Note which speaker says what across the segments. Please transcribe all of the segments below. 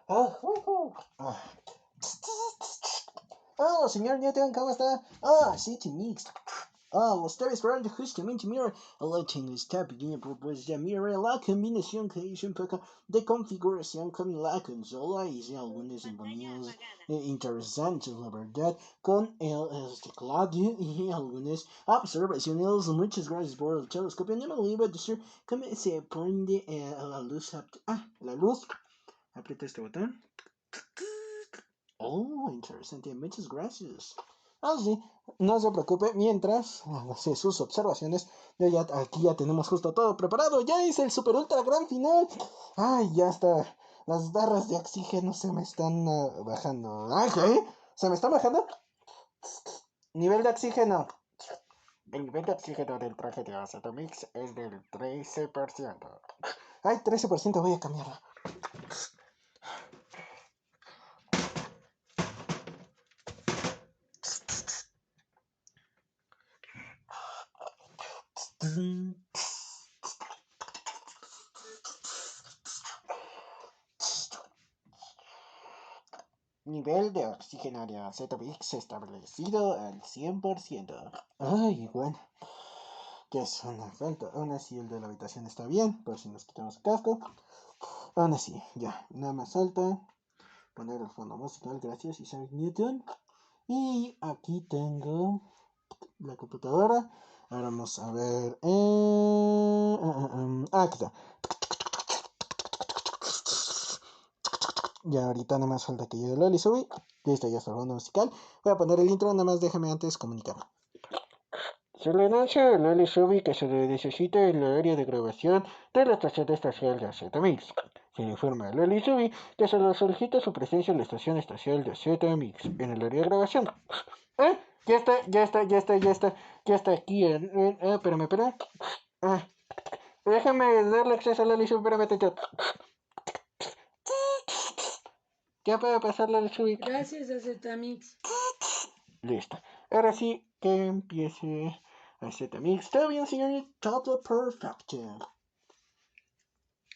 Speaker 1: Ah. Oh, señor Newton, ¿cómo está? Sí, Mix. Lo estaba esperando justamente. Mira, la tengo esta pequeña propuesta. Mira, la combinación que hice un poco de configuración con la consola. Hice algunos inconvenientes interesantes, la verdad, con el teclado y algunas observaciones. Muchas gracias por el telescopio. No me lo iba a decir cómo se prende la luz. La luz. Aprieta este botón. Oh, interesante. Muchas gracias. Sí, no se preocupe. Mientras hace sus observaciones, aquí ya tenemos justo todo preparado. Ya hice el super ultra gran final. Ay, ya está. Las barras de oxígeno se me están bajando. Ay, ¿qué? ¿Se me están bajando? Nivel de oxígeno. El nivel de oxígeno del traje de Acetomix es del 13%. Ay, 13%, voy a cambiarlo. Nivel de oxígeno de Acetomix establecido al 100%. Ay, bueno. Que es una falta. Aún así, el de la habitación está bien. Por si nos quitamos el casco. Aún así, ya. Nada más falta poner el fondo musical. Gracias, Isaac Newton. Y aquí tengo la computadora. Ahora vamos a ver. Aquí está. Ya ahorita nada más falta que llegue Loli Subi. Listo, ya está el fondo musical. Voy a poner el intro, nada más déjame antes comunicar. Se le anuncia a Loli Subi que se le necesita en la área de grabación de la estación espacial de Acetomix. Se le informa a Loli Subi que se le solicita su presencia en la estación espacial de Acetomix en el área de grabación. Ya está aquí. Espérame. Déjame darle acceso a Loli Subi, espérame. Ya puede pasar Loli Subi.
Speaker 2: Gracias, Acetamix.
Speaker 1: Listo. Ahora sí, que empiece Acetamix. Está bien, señorita. Todo perfecto.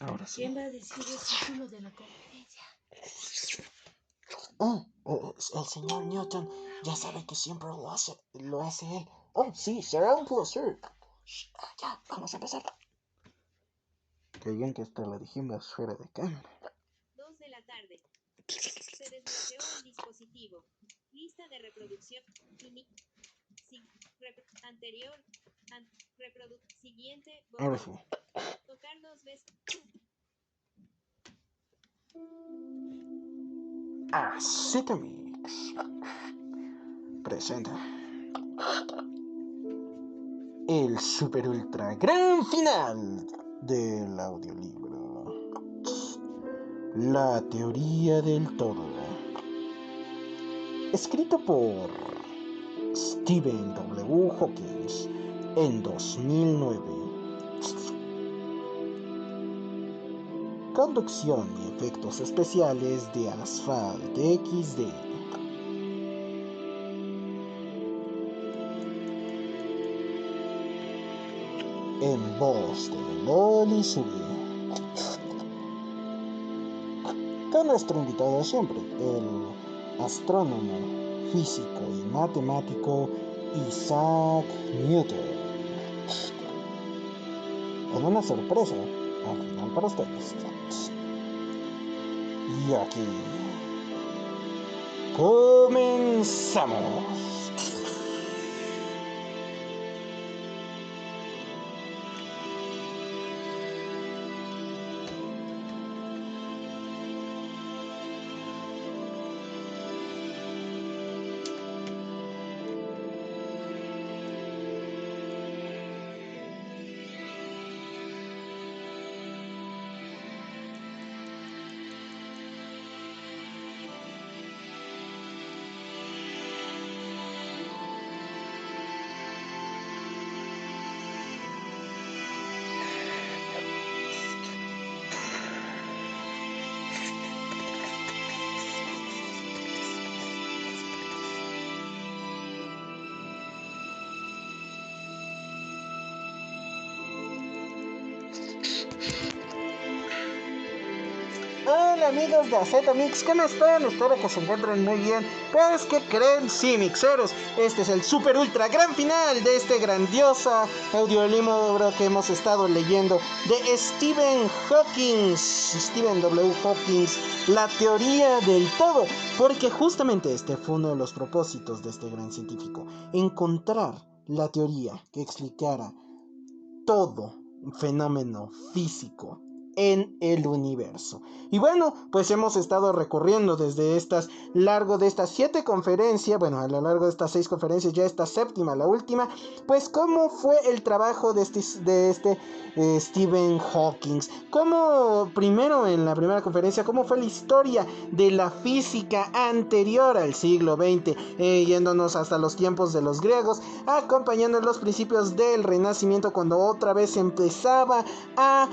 Speaker 1: Ahora sí.
Speaker 2: ¿Quién va a decir el título de la conferencia?
Speaker 1: El señor Newton ya sabe que siempre lo hace él. Sí, será un placer. Ya, vamos a empezar. Qué bien que esta la dijimos fuera de cámara.
Speaker 3: 2 de la tarde. Se desbloqueó el dispositivo. Lista de reproducción. Anterior. Siguiente.
Speaker 1: Ahora sí.
Speaker 3: Tocar 2 veces.
Speaker 1: Acetamix presenta el super ultra gran final del audiolibro. La teoría del todo. Escrito por Stephen W. Hawkins en 2009. Conducción y efectos especiales de Asphalt XD. En voz de Loli Subi. Con nuestro invitado siempre, el astrónomo, físico y matemático Isaac Newton. En una sorpresa al final para ustedes. Y aquí comenzamos. Hola amigos de AZ Mix, ¿cómo están? Espero que se encuentren muy bien. Pues, ¿qué creen? Sí, mixeros, este es el super ultra gran final de este grandiosa audiolibro que hemos estado leyendo de Stephen Hawking, Stephen W. Hawking, la teoría del todo. Porque justamente este fue uno de los propósitos de este gran científico, encontrar la teoría que explicara todo fenómeno físico en el universo. Y bueno, pues hemos estado recorriendo desde estas 7 conferencias, bueno, a lo largo de estas 6 conferencias, ya esta séptima, la última, pues cómo fue el trabajo de este Stephen Hawking, cómo primero en la primera conferencia, cómo fue la historia de la física anterior al siglo XX, yéndonos hasta los tiempos de los griegos, acompañando los principios del Renacimiento, cuando otra vez empezaba a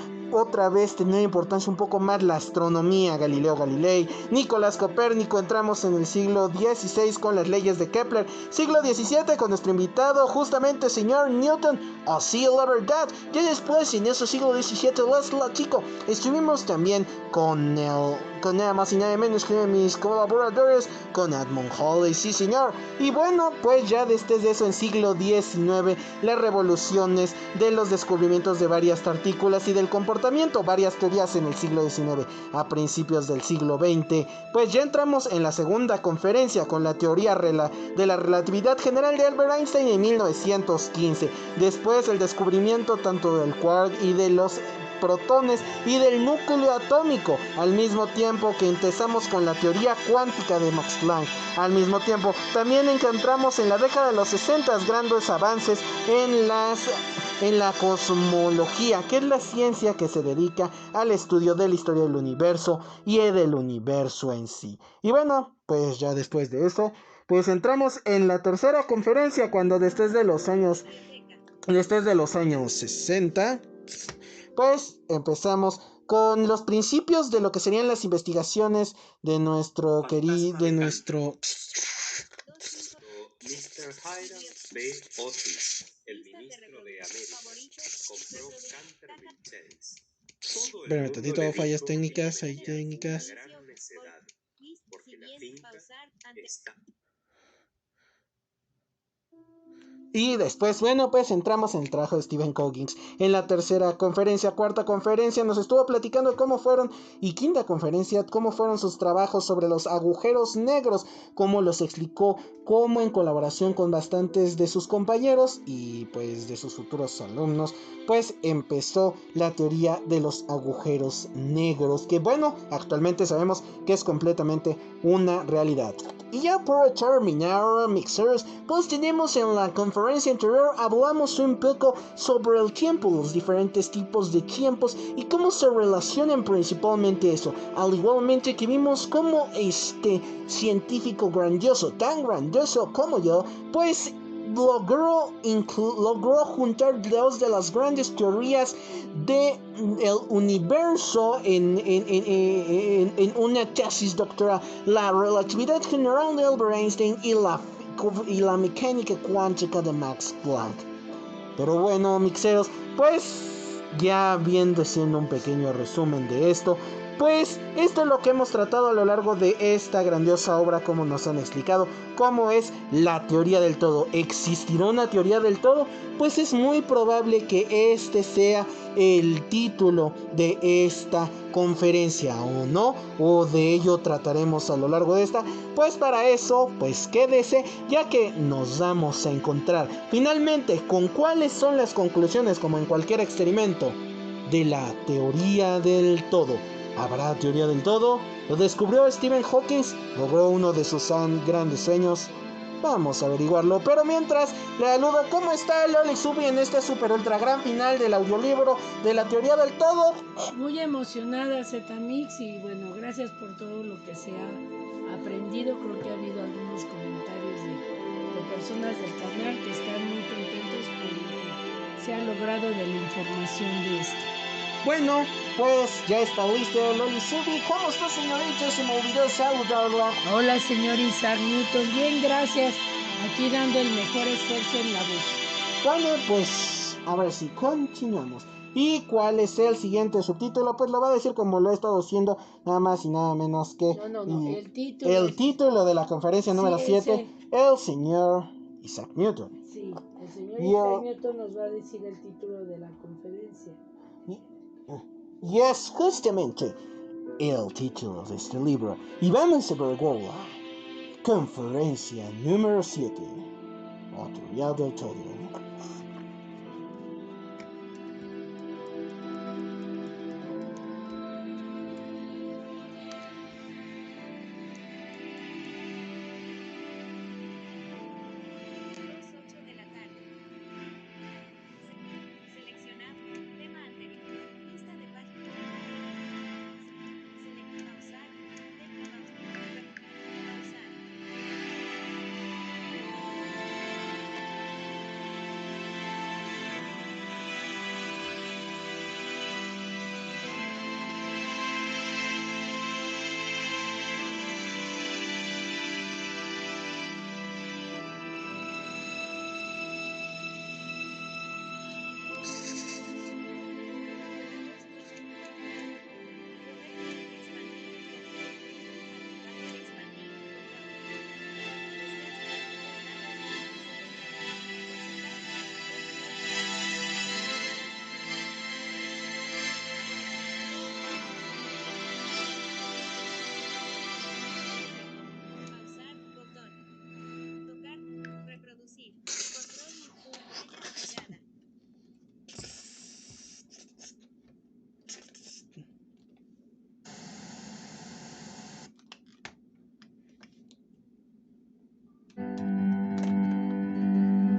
Speaker 1: tener importancia un poco más la astronomía, Galileo Galilei, Nicolás Copérnico. Entramos en el siglo XVI con las leyes de Kepler, siglo XVII con nuestro invitado justamente señor Newton, así la verdad. Y después en ese siglo XVII, chico, estuvimos también con nada más y nada menos que mis colaboradores, con Edmund Halley, sí señor. Y bueno, pues ya desde eso en siglo XIX, las revoluciones de los descubrimientos de varias partículas y del comportamiento, varias teorías en el siglo XIX. A principios del siglo XX, pues ya entramos en la segunda conferencia con la teoría de la relatividad general de Albert Einstein en 1915. Después el descubrimiento tanto del quark y de los protones y del núcleo atómico, al mismo tiempo que empezamos con la teoría cuántica de Max Planck. Al mismo tiempo también encontramos en la década de los 60 grandes avances en la cosmología, que es la ciencia que se dedica al estudio de la historia del universo y del universo en sí. Y bueno, pues ya después de eso, pues entramos en la tercera conferencia, cuando desde los años 60, pues empezamos con los principios de lo que serían las investigaciones de nuestro querido,
Speaker 4: Mr. Hiram B. Otis, el ministro de América, compró Canterville Tales. Todo el mundo
Speaker 1: tantito,
Speaker 4: le
Speaker 1: fallas
Speaker 4: dijo
Speaker 1: técnicas,
Speaker 4: que
Speaker 1: hay técnicas.
Speaker 4: era una gran necedad, porque la finca está...
Speaker 1: Y después, bueno, pues entramos en el trabajo de Stephen Hawking. En la tercera conferencia, cuarta conferencia, nos estuvo platicando cómo fueron, y quinta conferencia, cómo fueron sus trabajos sobre los agujeros negros, cómo los explicó, cómo en colaboración con bastantes de sus compañeros y pues de sus futuros alumnos, pues empezó la teoría de los agujeros negros, que bueno, actualmente sabemos que es completamente una realidad. Y ya por terminar, mixers, pues tenemos en la conferencia anterior, hablamos un poco sobre el tiempo, los diferentes tipos de tiempos y cómo se relacionan principalmente eso. Al igualmente que vimos cómo este científico grandioso, tan grandioso como yo, pues logró juntar dos de las grandes teorías del universo en una tesis doctoral: la relatividad general de Albert Einstein y la mecánica cuántica de Max Planck. Pero bueno, mixeros, pues ya viendo, haciendo un pequeño resumen de esto, pues esto es lo que hemos tratado a lo largo de esta grandiosa obra, como nos han explicado, cómo es la teoría del todo. ¿Existirá una teoría del todo? Pues es muy probable que este sea el título de esta conferencia, o no, o de ello trataremos a lo largo de esta. Pues para eso, pues quédese, ya que nos vamos a encontrar finalmente con cuáles son las conclusiones, como en cualquier experimento, de la teoría del todo. ¿Habrá teoría del todo? ¿Lo descubrió Stephen Hawking? ¿Logró uno de sus grandes sueños? Vamos a averiguarlo, pero mientras le saludo. ¿Cómo está Loli Subi en este super ultra gran final del audiolibro de la teoría del todo?
Speaker 2: Muy emocionada, Zetamix, y bueno, gracias por todo lo que se ha aprendido. Creo que ha habido algunos comentarios de personas del canal que están muy contentos por lo que se ha logrado de la información de esto.
Speaker 1: Bueno, pues ya está listo Loli Subi. ¿Cómo está, señorita? Se me olvidó saludarla.
Speaker 2: Hola, señor Isaac Newton. Bien, gracias. Aquí dando el mejor esfuerzo en la voz.
Speaker 1: Bueno, pues a ver si continuamos. ¿Y cuál es el siguiente subtítulo? Pues lo va a decir como lo he estado haciendo, nada más y nada menos que...
Speaker 2: No, el título
Speaker 1: el título de la conferencia número 7, el señor Isaac Newton.
Speaker 2: Sí, el señor Isaac Newton nos va a decir el título de la conferencia.
Speaker 1: Y es justamente el título de este libro. Y vamos a ver la conferencia número 7, la teoría del todo.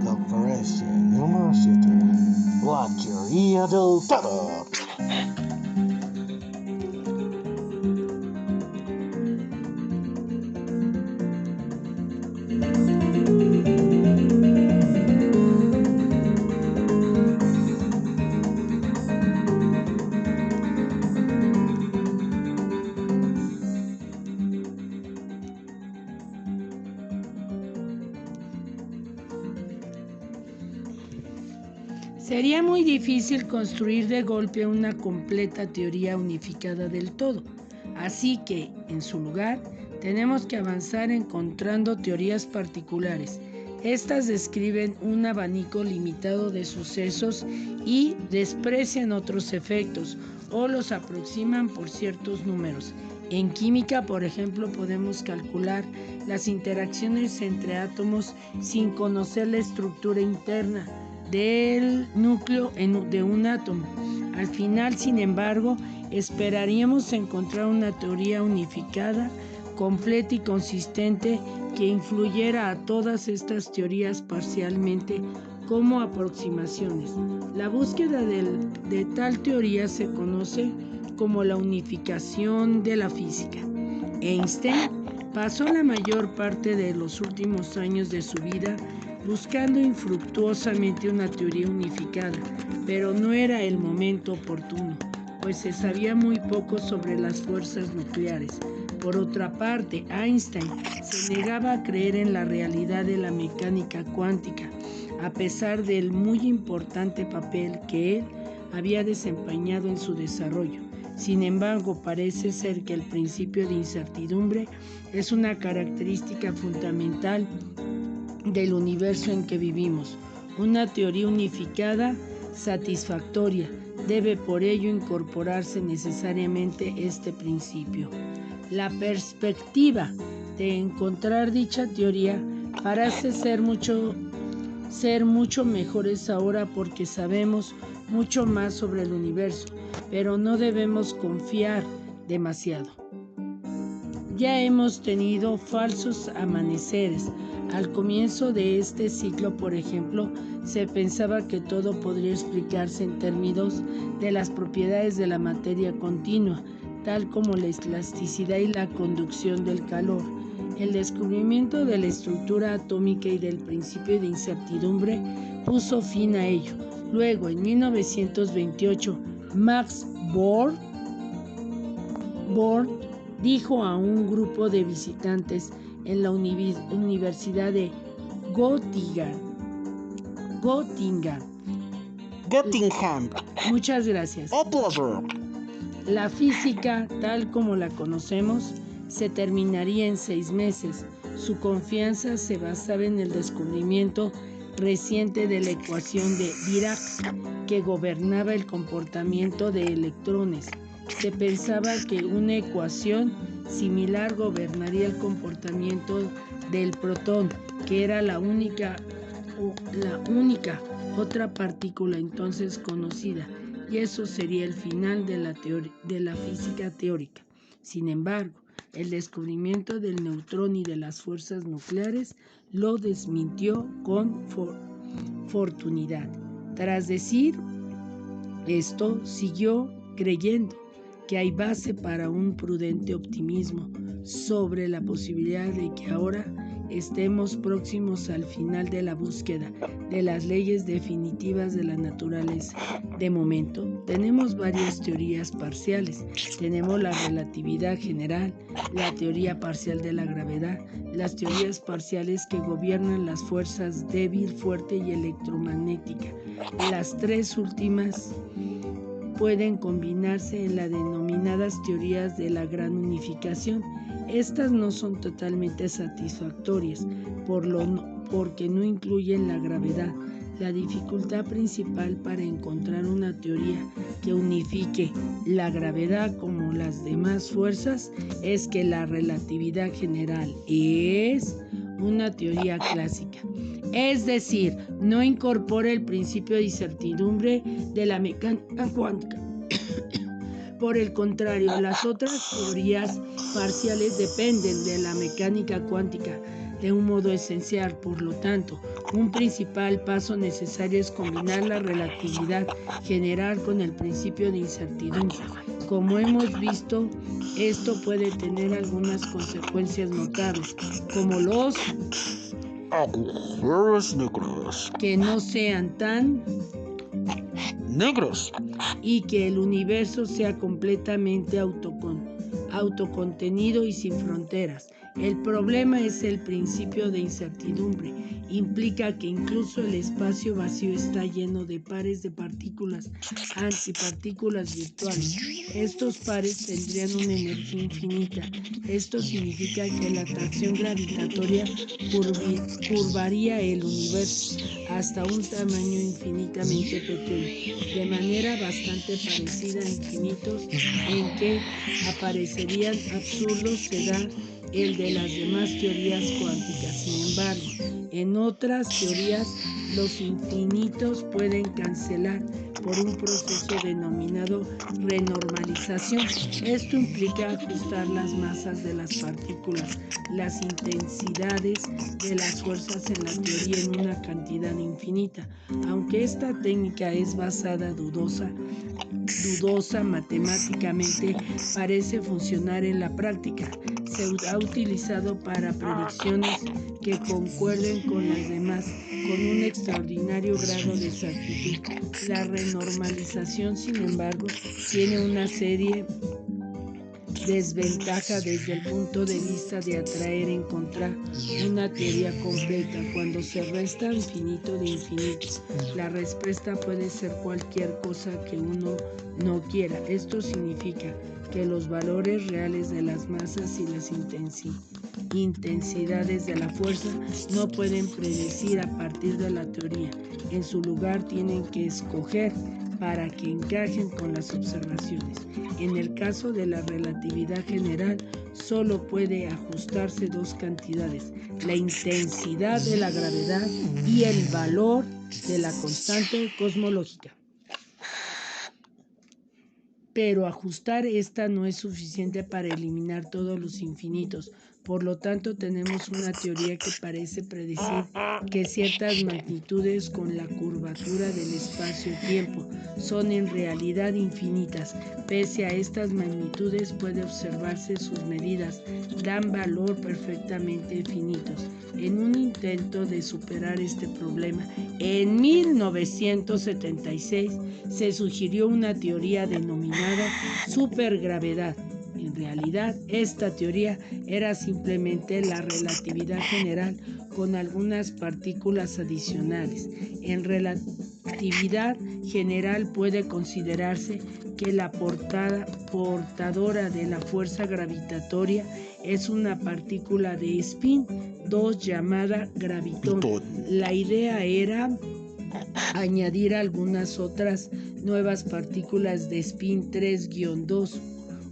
Speaker 1: Conferencia número 7, la teoría del todo.
Speaker 2: Sería muy difícil construir de golpe una completa teoría unificada del todo, así que, en su lugar, tenemos que avanzar encontrando teorías particulares. Estas describen un abanico limitado de sucesos y desprecian otros efectos o los aproximan por ciertos números. En química, por ejemplo, podemos calcular las interacciones entre átomos sin conocer la estructura interna del núcleo de un átomo. Al final, sin embargo, esperaríamos encontrar una teoría unificada, completa y consistente que influyera a todas estas teorías parcialmente como aproximaciones. La búsqueda de tal teoría se conoce como la unificación de la física. Einstein pasó la mayor parte de los últimos años de su vida buscando infructuosamente una teoría unificada, pero no era el momento oportuno, pues se sabía muy poco sobre las fuerzas nucleares. Por otra parte, Einstein se negaba a creer en la realidad de la mecánica cuántica, a pesar del muy importante papel que él había desempeñado en su desarrollo. Sin embargo, parece ser que el principio de incertidumbre es una característica fundamental del universo en que vivimos. Una teoría unificada, satisfactoria, debe por ello incorporarse necesariamente este principio. La perspectiva de encontrar dicha teoría parece ser mucho mejores ahora porque sabemos mucho más sobre el universo, pero no debemos confiar demasiado. Ya hemos tenido falsos amaneceres. Al comienzo de este ciclo, por ejemplo, se pensaba que todo podría explicarse en términos de las propiedades de la materia continua, tal como la elasticidad y la conducción del calor. El descubrimiento de la estructura atómica y del principio de incertidumbre puso fin a ello. Luego, en 1928, Max Born dijo a un grupo de visitantes en la Universidad de Göttingen,
Speaker 1: Göttingen.
Speaker 2: Muchas gracias.
Speaker 1: Ecuador.
Speaker 2: La física, tal como la conocemos, se terminaría en 6 meses. Su confianza se basaba en el descubrimiento reciente de la ecuación de Dirac, que gobernaba el comportamiento de electrones. Se pensaba que una ecuación similar gobernaría el comportamiento del protón, que era la única otra partícula entonces conocida, y eso sería el final de la física teórica. Sin embargo, el descubrimiento del neutrón y de las fuerzas nucleares lo desmintió con fortunidad. Tras decir esto, siguió creyendo que hay base para un prudente optimismo sobre la posibilidad de que ahora estemos próximos al final de la búsqueda de las leyes definitivas de la naturaleza. De momento, tenemos varias teorías parciales. Tenemos la relatividad general, la teoría parcial de la gravedad, las teorías parciales que gobiernan las fuerzas débil, fuerte y electromagnética. Las tres últimas pueden combinarse en las denominadas teorías de la gran unificación. Estas no son totalmente satisfactorias porque no incluyen la gravedad. La dificultad principal para encontrar una teoría que unifique la gravedad como las demás fuerzas es que la relatividad general es una teoría clásica. Es decir, no incorpora el principio de incertidumbre de la mecánica cuántica. Por el contrario, las otras teorías parciales dependen de la mecánica cuántica de un modo esencial. Por lo tanto, un principal paso necesario es combinar la relatividad general con el principio de incertidumbre. Como hemos visto, esto puede tener algunas consecuencias notables, como los
Speaker 1: agujeros negros.
Speaker 2: Que no sean tan
Speaker 1: negros
Speaker 2: y que el universo sea completamente autocontenido y sin fronteras. El problema es el principio de incertidumbre. Implica que incluso el espacio vacío está lleno de pares de partículas, antipartículas virtuales. Estos pares tendrían una energía infinita. Esto significa que la atracción gravitatoria curvaría el universo hasta un tamaño infinitamente pequeño, de manera bastante parecida a infinitos en que aparecerían absurdos se da el de las demás teorías cuánticas. Sin embargo, en otras teorías los infinitos pueden cancelar por un proceso denominado renormalización. Esto implica ajustar las masas de las partículas, las intensidades de las fuerzas en la teoría en una cantidad infinita. Aunque esta técnica es basada dudosa matemáticamente, parece funcionar en la práctica. Se ha utilizado para predicciones que concuerden con las demás con un extraordinario grado de exactitud. La renormalización, sin embargo, tiene una serie desventaja desde el punto de vista de encontrar una teoría completa. Cuando se resta infinito de infinito, la respuesta puede ser cualquier cosa que uno no quiera. Esto significa que los valores reales de las masas y las intensidades de la fuerza no pueden predecir a partir de la teoría. En su lugar tienen que escoger para que encajen con las observaciones. En el caso de la relatividad general, solo puede ajustarse dos cantidades: la intensidad de la gravedad y el valor de la constante cosmológica. Pero ajustar esta no es suficiente para eliminar todos los infinitos. Por lo tanto, tenemos una teoría que parece predecir que ciertas magnitudes con la curvatura del espacio-tiempo son en realidad infinitas. Pese a estas magnitudes, puede observarse sus medidas dan valor perfectamente infinitos. En un intento de superar este problema, en 1976 se sugirió una teoría denominada supergravedad. En realidad, esta teoría era simplemente la relatividad general con algunas partículas adicionales. En relatividad general puede considerarse que la portadora de la fuerza gravitatoria es una partícula de spin 2 llamada gravitón. La idea era añadir algunas otras nuevas partículas de spin 3-2,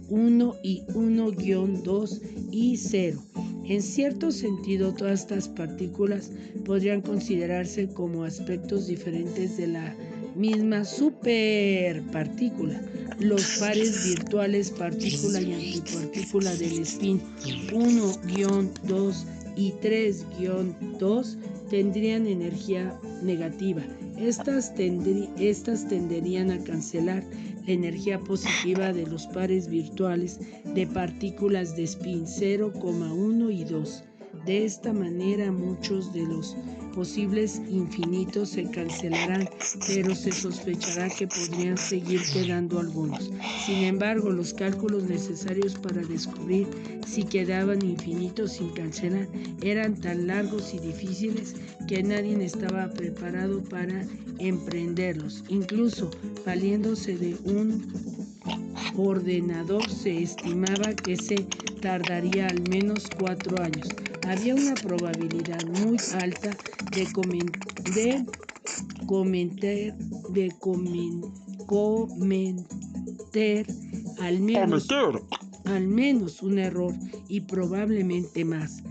Speaker 2: 1 y 1-2 y 0. En cierto sentido, todas estas partículas podrían considerarse como aspectos diferentes de la misma superpartícula. Los pares virtuales partícula y antipartícula del spin 1-2 y 3-2 tendrían energía negativa. Estas tenderían a cancelar la energía positiva de los pares virtuales de partículas de spin 0,1 y 2. De esta manera, muchos de los posibles infinitos se cancelarán, pero se sospechará que podrían seguir quedando algunos. Sin embargo, los cálculos necesarios para descubrir si quedaban infinitos sin cancelar eran tan largos y difíciles que nadie estaba preparado para emprenderlos. Incluso valiéndose de un ordenador, se estimaba que se tardaría al menos 4 años. Había una probabilidad muy alta de cometer al menos un error y probablemente más,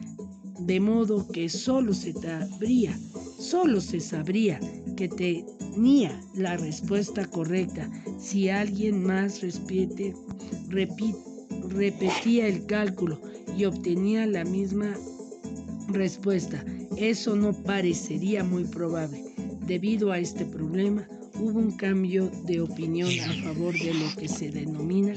Speaker 2: de modo que solo se sabría que tenía la respuesta correcta si alguien más repetía el cálculo y obtenía la misma respuesta. Eso no parecería muy probable. Debido a este problema, hubo un cambio de opinión a favor de lo que se denomina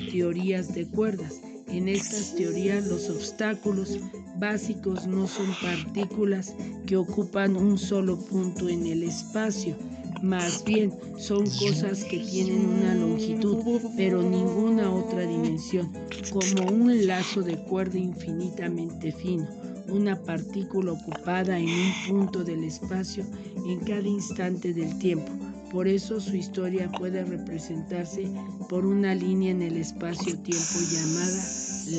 Speaker 2: teorías de cuerdas. En estas teorías, los obstáculos básicos no son partículas que ocupan un solo punto en el espacio. Más bien, son cosas que tienen una longitud, pero ninguna otra dimensión, como un lazo de cuerda infinitamente fino, una partícula ocupada en un punto del espacio en cada instante del tiempo. Por eso su historia puede representarse por una línea en el espacio-tiempo llamada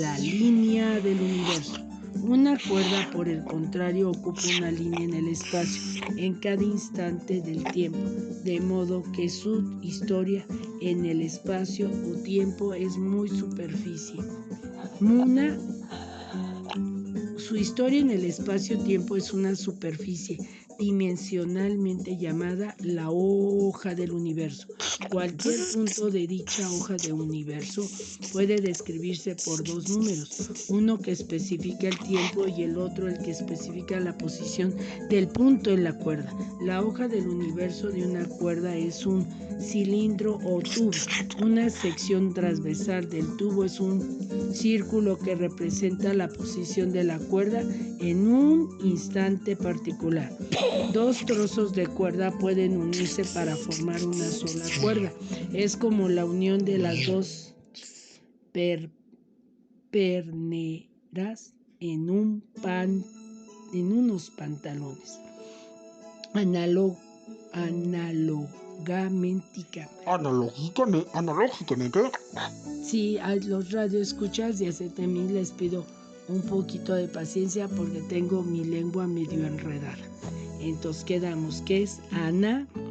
Speaker 2: la línea del universo. Una cuerda, por el contrario, ocupa una línea en el espacio en cada instante del tiempo, de modo que su historia en el espacio o tiempo es muy superficial. Su historia en el espacio-tiempo es una superficie dimensionalmente llamada la hoja del universo. Cualquier punto de dicha hoja de universo puede describirse por 2 números, uno que especifica el tiempo y el otro el que especifica la posición del punto en la cuerda. La hoja del universo de una cuerda es un cilindro o tubo. Una sección transversal del tubo es un círculo que representa la posición de la cuerda en un instante particular. 2 trozos de cuerda pueden unirse para formar una sola cuerda. Es como la unión de las 2 perneras en unos pantalones.
Speaker 1: Analógicamente.
Speaker 2: Sí, a los radioescuchas de AZMIX les pido un poquito de paciencia porque tengo mi lengua medio enredada. Entonces quedamos que es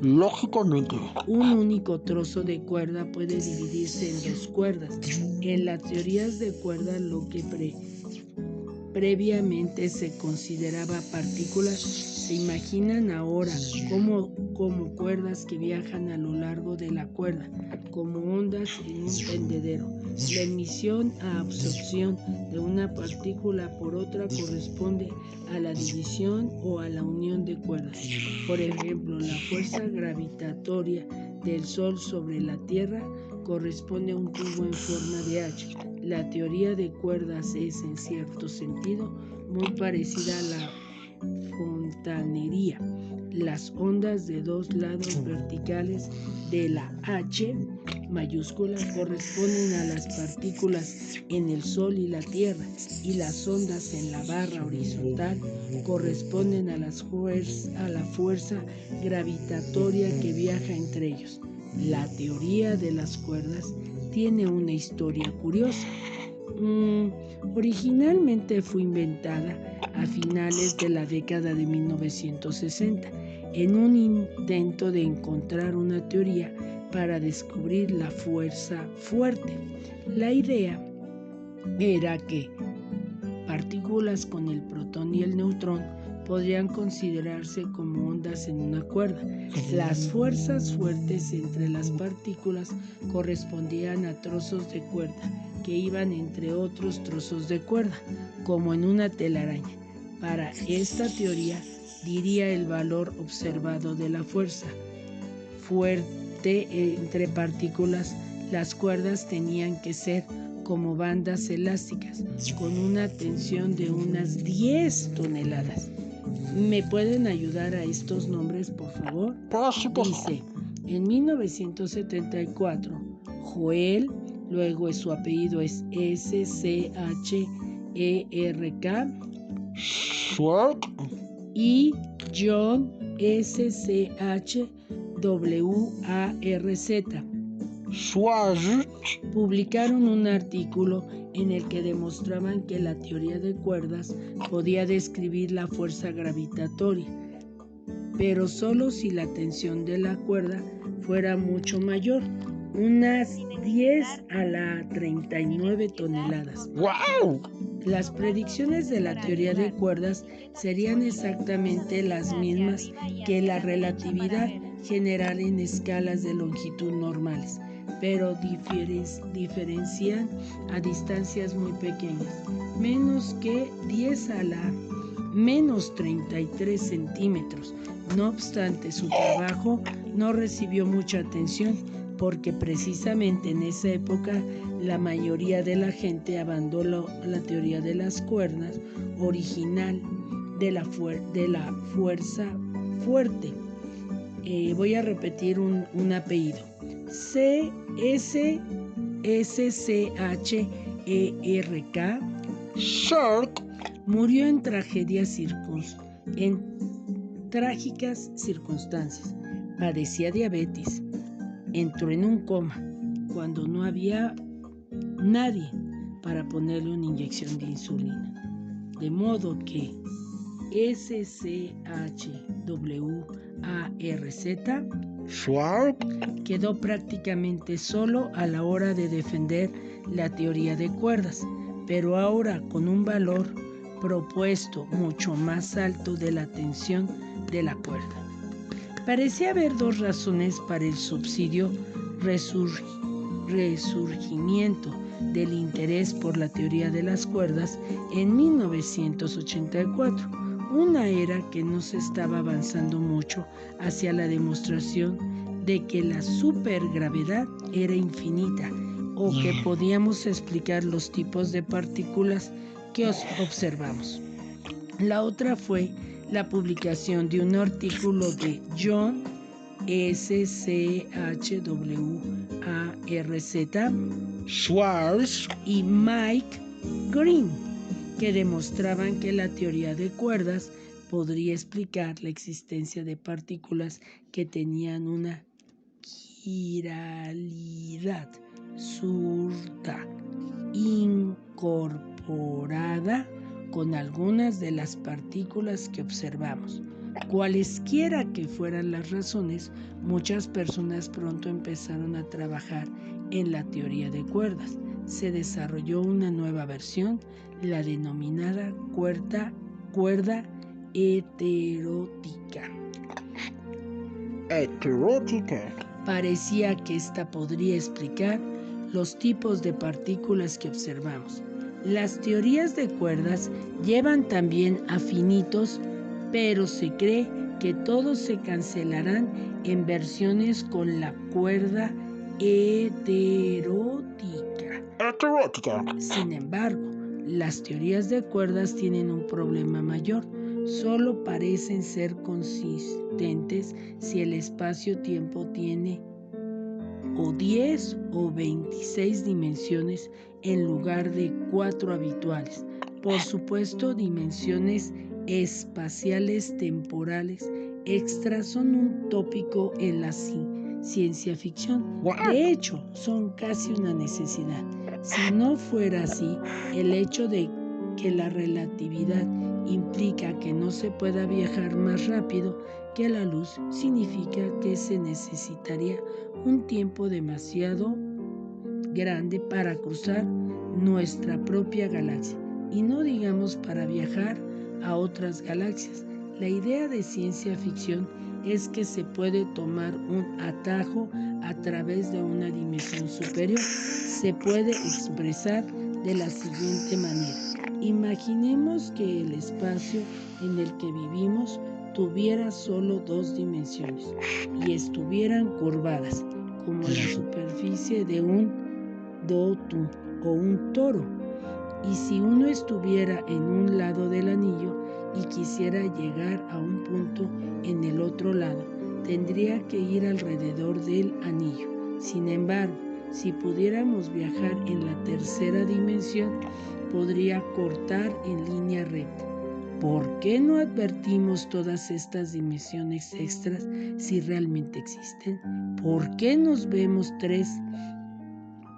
Speaker 1: Lógicamente.
Speaker 2: un único trozo de cuerda puede dividirse en 2 cuerdas. En las teorías de cuerda, lo que previamente se consideraba partículas se imaginan ahora como cuerdas que viajan a lo largo de la cuerda, como ondas en un tendedero. La emisión a absorción de una partícula por otra corresponde a la división o a la unión de cuerdas. Por ejemplo, la fuerza gravitatoria del Sol sobre la Tierra corresponde a un tubo en forma de H. La teoría de cuerdas es, en cierto sentido, muy parecida a la fontanería. Las ondas de 2 lados verticales de la H mayúscula corresponden a las partículas en el Sol y la Tierra, y las ondas en la barra horizontal corresponden a la fuerza gravitatoria que viaja entre ellos. La teoría de las cuerdas tiene una historia curiosa. Originalmente fue inventada a finales de la década de 1960 en un intento de encontrar una teoría para descubrir la fuerza fuerte. La idea era que partículas con el protón y el neutrón podrían considerarse como ondas en una cuerda. Las fuerzas fuertes entre las partículas correspondían a trozos de cuerda que iban entre otros trozos de cuerda, como en una telaraña. Para esta teoría, diría el valor observado de la fuerza fuerte entre partículas, las cuerdas tenían que ser como bandas elásticas, con una tensión de unas 10 toneladas. ¿Me pueden ayudar a estos nombres, por favor? Dice, en 1974, Joel, luego su apellido es S-C-H-E-R-K,
Speaker 1: Schwartz.
Speaker 2: y John S-C-H-W-A-R-Z.
Speaker 1: Schwartz.
Speaker 2: Publicaron un artículo en el que demostraban que la teoría de cuerdas podía describir la fuerza gravitatoria, pero solo si la tensión de la cuerda fuera mucho mayor, unas 10 a la 39 toneladas.
Speaker 1: ¡Wow!
Speaker 2: Las predicciones de la teoría de cuerdas serían exactamente las mismas que la relatividad general en escalas de longitud normales, pero diferencian a distancias muy pequeñas, menos que 10 a la menos 33 centímetros. No obstante, su trabajo no recibió mucha atención porque precisamente en esa época la mayoría de la gente abandonó la teoría de las cuerdas original de la fuerza fuerte. Voy a repetir un apellido. C-S-S-C-H-E-R-K.
Speaker 1: Shark.
Speaker 2: Murió en trágicas circunstancias. Padecía diabetes. Entró en un coma cuando no había nadie para ponerle una inyección de insulina. De modo que S-C-H-W-A-R-Z
Speaker 1: Schwartz.
Speaker 2: quedó prácticamente solo a la hora de defender la teoría de cuerdas, pero ahora con un valor propuesto mucho más alto de la tensión de la cuerda. Parecía haber dos razones para el subsidio resurgimiento del interés por la teoría de las cuerdas en 1984. Una era que no se estaba avanzando mucho hacia la demostración de que la supergravedad era infinita o que podíamos explicar los tipos de partículas que observamos. La otra fue la publicación de un artículo de John S-C-H-W-A-R-Z
Speaker 1: Schwartz.
Speaker 2: y Mike Green, que demostraban que la teoría de cuerdas podría explicar la existencia de partículas que tenían una quiralidad surda incorporada con algunas de las partículas que observamos. Cualesquiera que fueran las razones, muchas personas pronto empezaron a trabajar en la teoría de cuerdas. Se desarrolló una nueva versión, la denominada cuerda heterótica. Parecía que esta podría explicar los tipos de partículas que observamos. Las teorías de cuerdas llevan también a finitos, pero se cree que todos se cancelarán en versiones con la cuerda heterótica. Sin embargo, las teorías de cuerdas tienen un problema mayor. Solo parecen ser consistentes si el espacio-tiempo tiene o 10 o 26 dimensiones en lugar de 4 habituales. Por supuesto, dimensiones espaciales temporales extras son un tópico en la ciencia ficción. De hecho, son casi una necesidad. Si no fuera así, el hecho de que la relatividad implica que no se pueda viajar más rápido que la luz significa que se necesitaría un tiempo demasiado grande para cruzar nuestra propia galaxia, y no digamos para viajar a otras galaxias. La idea de ciencia ficción es que se puede tomar un atajo a través de una dimensión superior. Se puede expresar de la siguiente manera. Imaginemos que el espacio en el que vivimos tuviera solo 2 dimensiones y estuvieran curvadas, como la superficie de un dotu o un toro. Y si uno estuviera en un lado del anillo y quisiera llegar a un punto en el otro lado, tendría que ir alrededor del anillo. Sin embargo, si pudiéramos viajar en la tercera dimensión, podría cortar en línea recta. ¿Por qué no advertimos todas estas dimensiones extras si realmente existen? ¿Por qué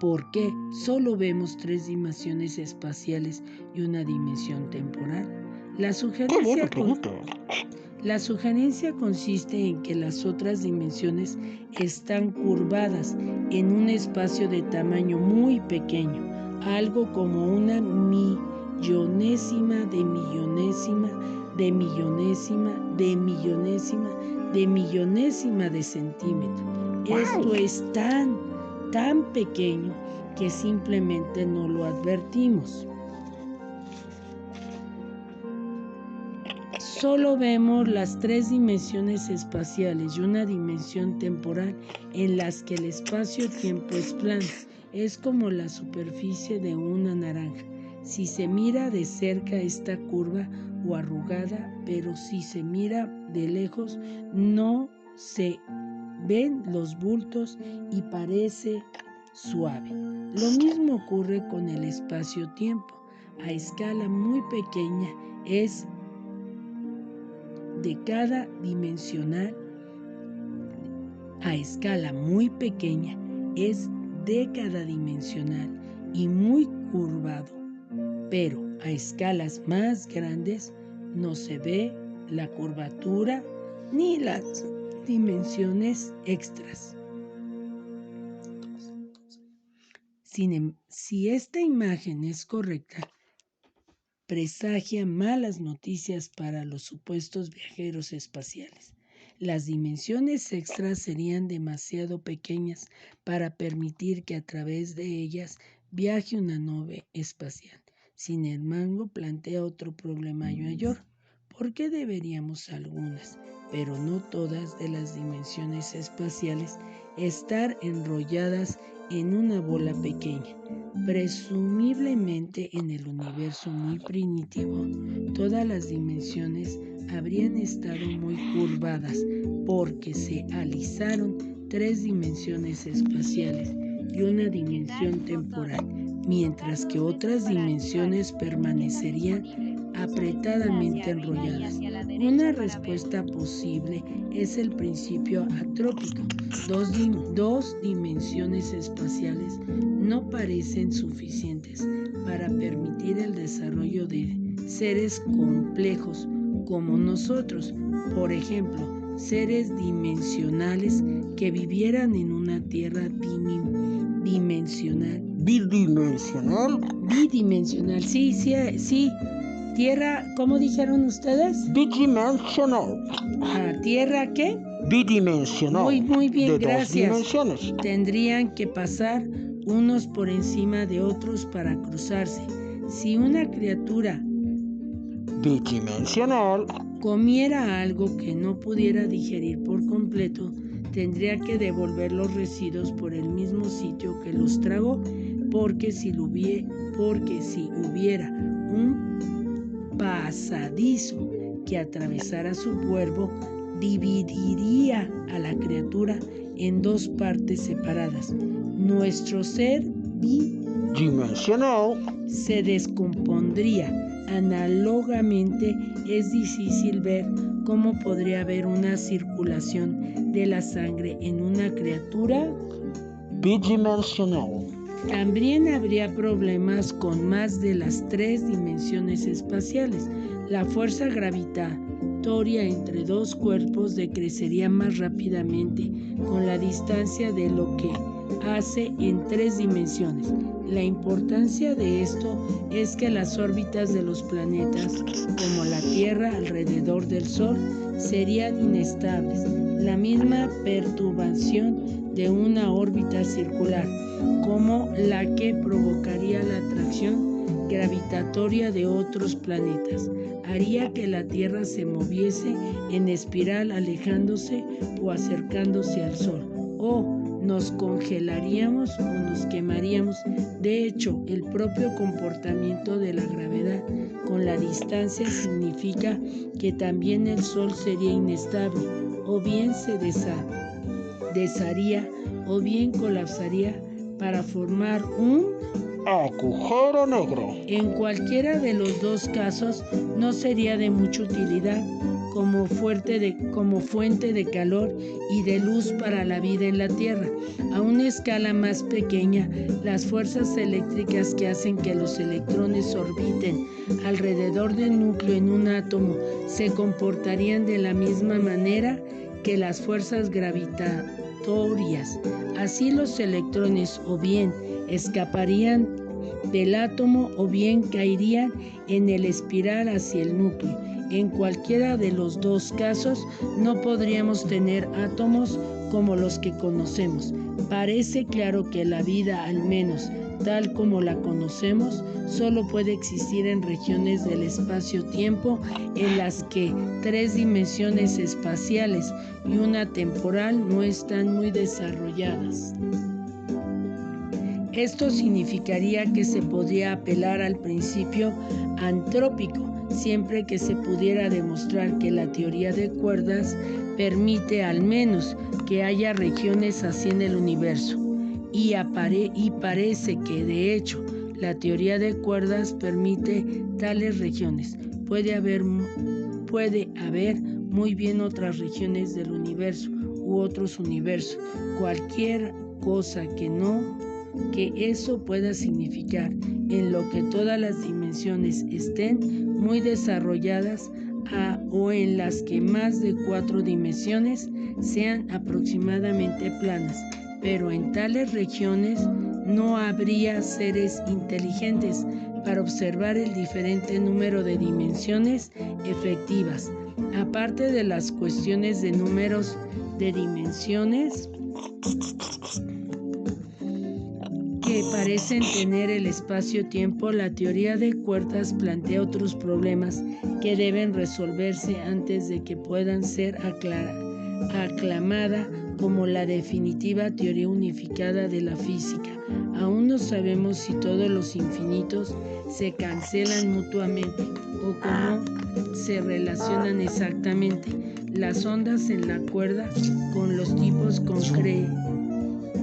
Speaker 2: ¿Por qué solo vemos 3 dimensiones espaciales y una dimensión temporal? La sugerencia consiste en que las otras dimensiones están curvadas en un espacio de tamaño muy pequeño, algo como una millonésima de millonésima de millonésima de millonésima de millonésima de centímetro. Esto es tan pequeño que simplemente no lo advertimos. Solo vemos las 3 dimensiones espaciales y una dimensión temporal en las que el espacio-tiempo es plano. Es como la superficie de una naranja. Si se mira de cerca está curva o arrugada, pero si se mira de lejos no se ven los bultos y parece suave. Lo mismo ocurre con el espacio-tiempo. A escala muy pequeña es década dimensional. A escala muy pequeña es década dimensional y muy curvado, pero a escalas más grandes no se ve la curvatura ni las dimensiones extras. Si esta imagen es correcta, presagia malas noticias para los supuestos viajeros espaciales. Las dimensiones extras serían demasiado pequeñas para permitir que a través de ellas viaje una nave espacial. Sin embargo, plantea otro problema mayor. ¿Por qué deberíamos algunas, pero no todas, de las dimensiones espaciales estar enrolladas en una bola pequeña? Presumiblemente en el universo muy primitivo, todas las dimensiones habrían estado muy curvadas porque se alisaron 3 dimensiones espaciales y una dimensión temporal, mientras que otras dimensiones permanecerían apretadamente enrolladas. Una respuesta posible es el principio atrópico. 2 dimensiones espaciales no parecen suficientes para permitir el desarrollo de seres complejos como nosotros. Por ejemplo, seres dimensionales que vivieran en una tierra dimensional.
Speaker 1: ¿Bidimensional?
Speaker 2: Bidimensional, sí. Tierra, ¿cómo dijeron ustedes?
Speaker 1: Bidimensional.
Speaker 2: ¿Tierra qué?
Speaker 1: Bidimensional.
Speaker 2: Muy bien,
Speaker 1: de
Speaker 2: gracias.
Speaker 1: 2 dimensiones.
Speaker 2: Tendrían que pasar unos por encima de otros para cruzarse. Si una criatura
Speaker 1: Bidimensional
Speaker 2: comiera algo que no pudiera digerir por completo, tendría que devolver los residuos por el mismo sitio que los tragó, porque si hubiera un pasadizo que atravesara su cuerpo, dividiría a la criatura en dos partes separadas. Nuestro ser
Speaker 1: bidimensional
Speaker 2: se descompondría. Análogamente, es difícil ver cómo podría haber una circulación de la sangre en una criatura
Speaker 1: bidimensional.
Speaker 2: También habría problemas con más de las 3 dimensiones espaciales. La fuerza gravitatoria entre dos cuerpos decrecería más rápidamente con la distancia de lo que hace en 3 dimensiones. La importancia de esto es que las órbitas de los planetas, como la Tierra alrededor del Sol, serían inestables. La misma perturbación de una órbita circular, como la que provocaría la atracción gravitatoria de otros planetas, haría que la Tierra se moviese en espiral alejándose o acercándose al Sol, o nos congelaríamos o nos quemaríamos. De hecho, el propio comportamiento de la gravedad con la distancia significa que también el Sol sería inestable, o bien se desharía o bien colapsaría para formar un
Speaker 1: agujero negro.
Speaker 2: En cualquiera de los dos casos no sería de mucha utilidad como fuente de calor y de luz para la vida en la Tierra. A una escala más pequeña, las fuerzas eléctricas que hacen que los electrones orbiten alrededor del núcleo en un átomo se comportarían de la misma manera que las fuerzas gravitatorias. Así los electrones o bien escaparían del átomo o bien caerían en el espiral hacia el núcleo. En cualquiera de los dos casos no podríamos tener átomos como los que conocemos. Parece claro que la vida, al menos tal como la conocemos, solo puede existir en regiones del espacio-tiempo en las que 3 dimensiones espaciales y una temporal no están muy desarrolladas. Esto significaría que se podría apelar al principio antrópico, siempre que se pudiera demostrar que la teoría de cuerdas permite al menos que haya regiones así en el universo. Y parece que, de hecho, la teoría de cuerdas permite tales regiones. Puede haber muy bien otras regiones del universo u otros universos. Cualquier cosa que eso pueda significar, en lo que todas las dimensiones estén muy desarrolladas o en las que más de 4 dimensiones sean aproximadamente planas, pero en tales regiones no habría seres inteligentes para observar el diferente número de dimensiones efectivas. Aparte de las cuestiones de números de dimensiones que parecen tener el espacio-tiempo, la teoría de cuerdas plantea otros problemas que deben resolverse antes de que puedan ser aclamada como la definitiva teoría unificada de la física. Aún no sabemos si todos los infinitos se cancelan mutuamente o cómo se relacionan exactamente las ondas en la cuerda con los tipos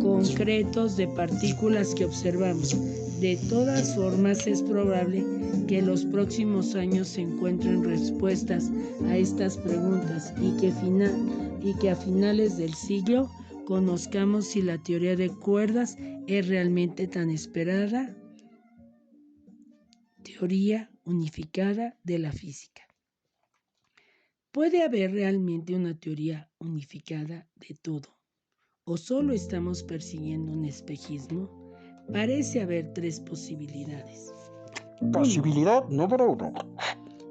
Speaker 2: concretos de partículas que observamos. De todas formas, es probable que en los próximos años se encuentren respuestas a estas preguntas y que a finales del siglo conozcamos si la teoría de cuerdas es realmente tan esperada teoría unificada de la física. ¿Puede haber realmente una teoría unificada de todo? ¿O solo estamos persiguiendo un espejismo? Parece haber 3 posibilidades.
Speaker 1: Posibilidad número 1.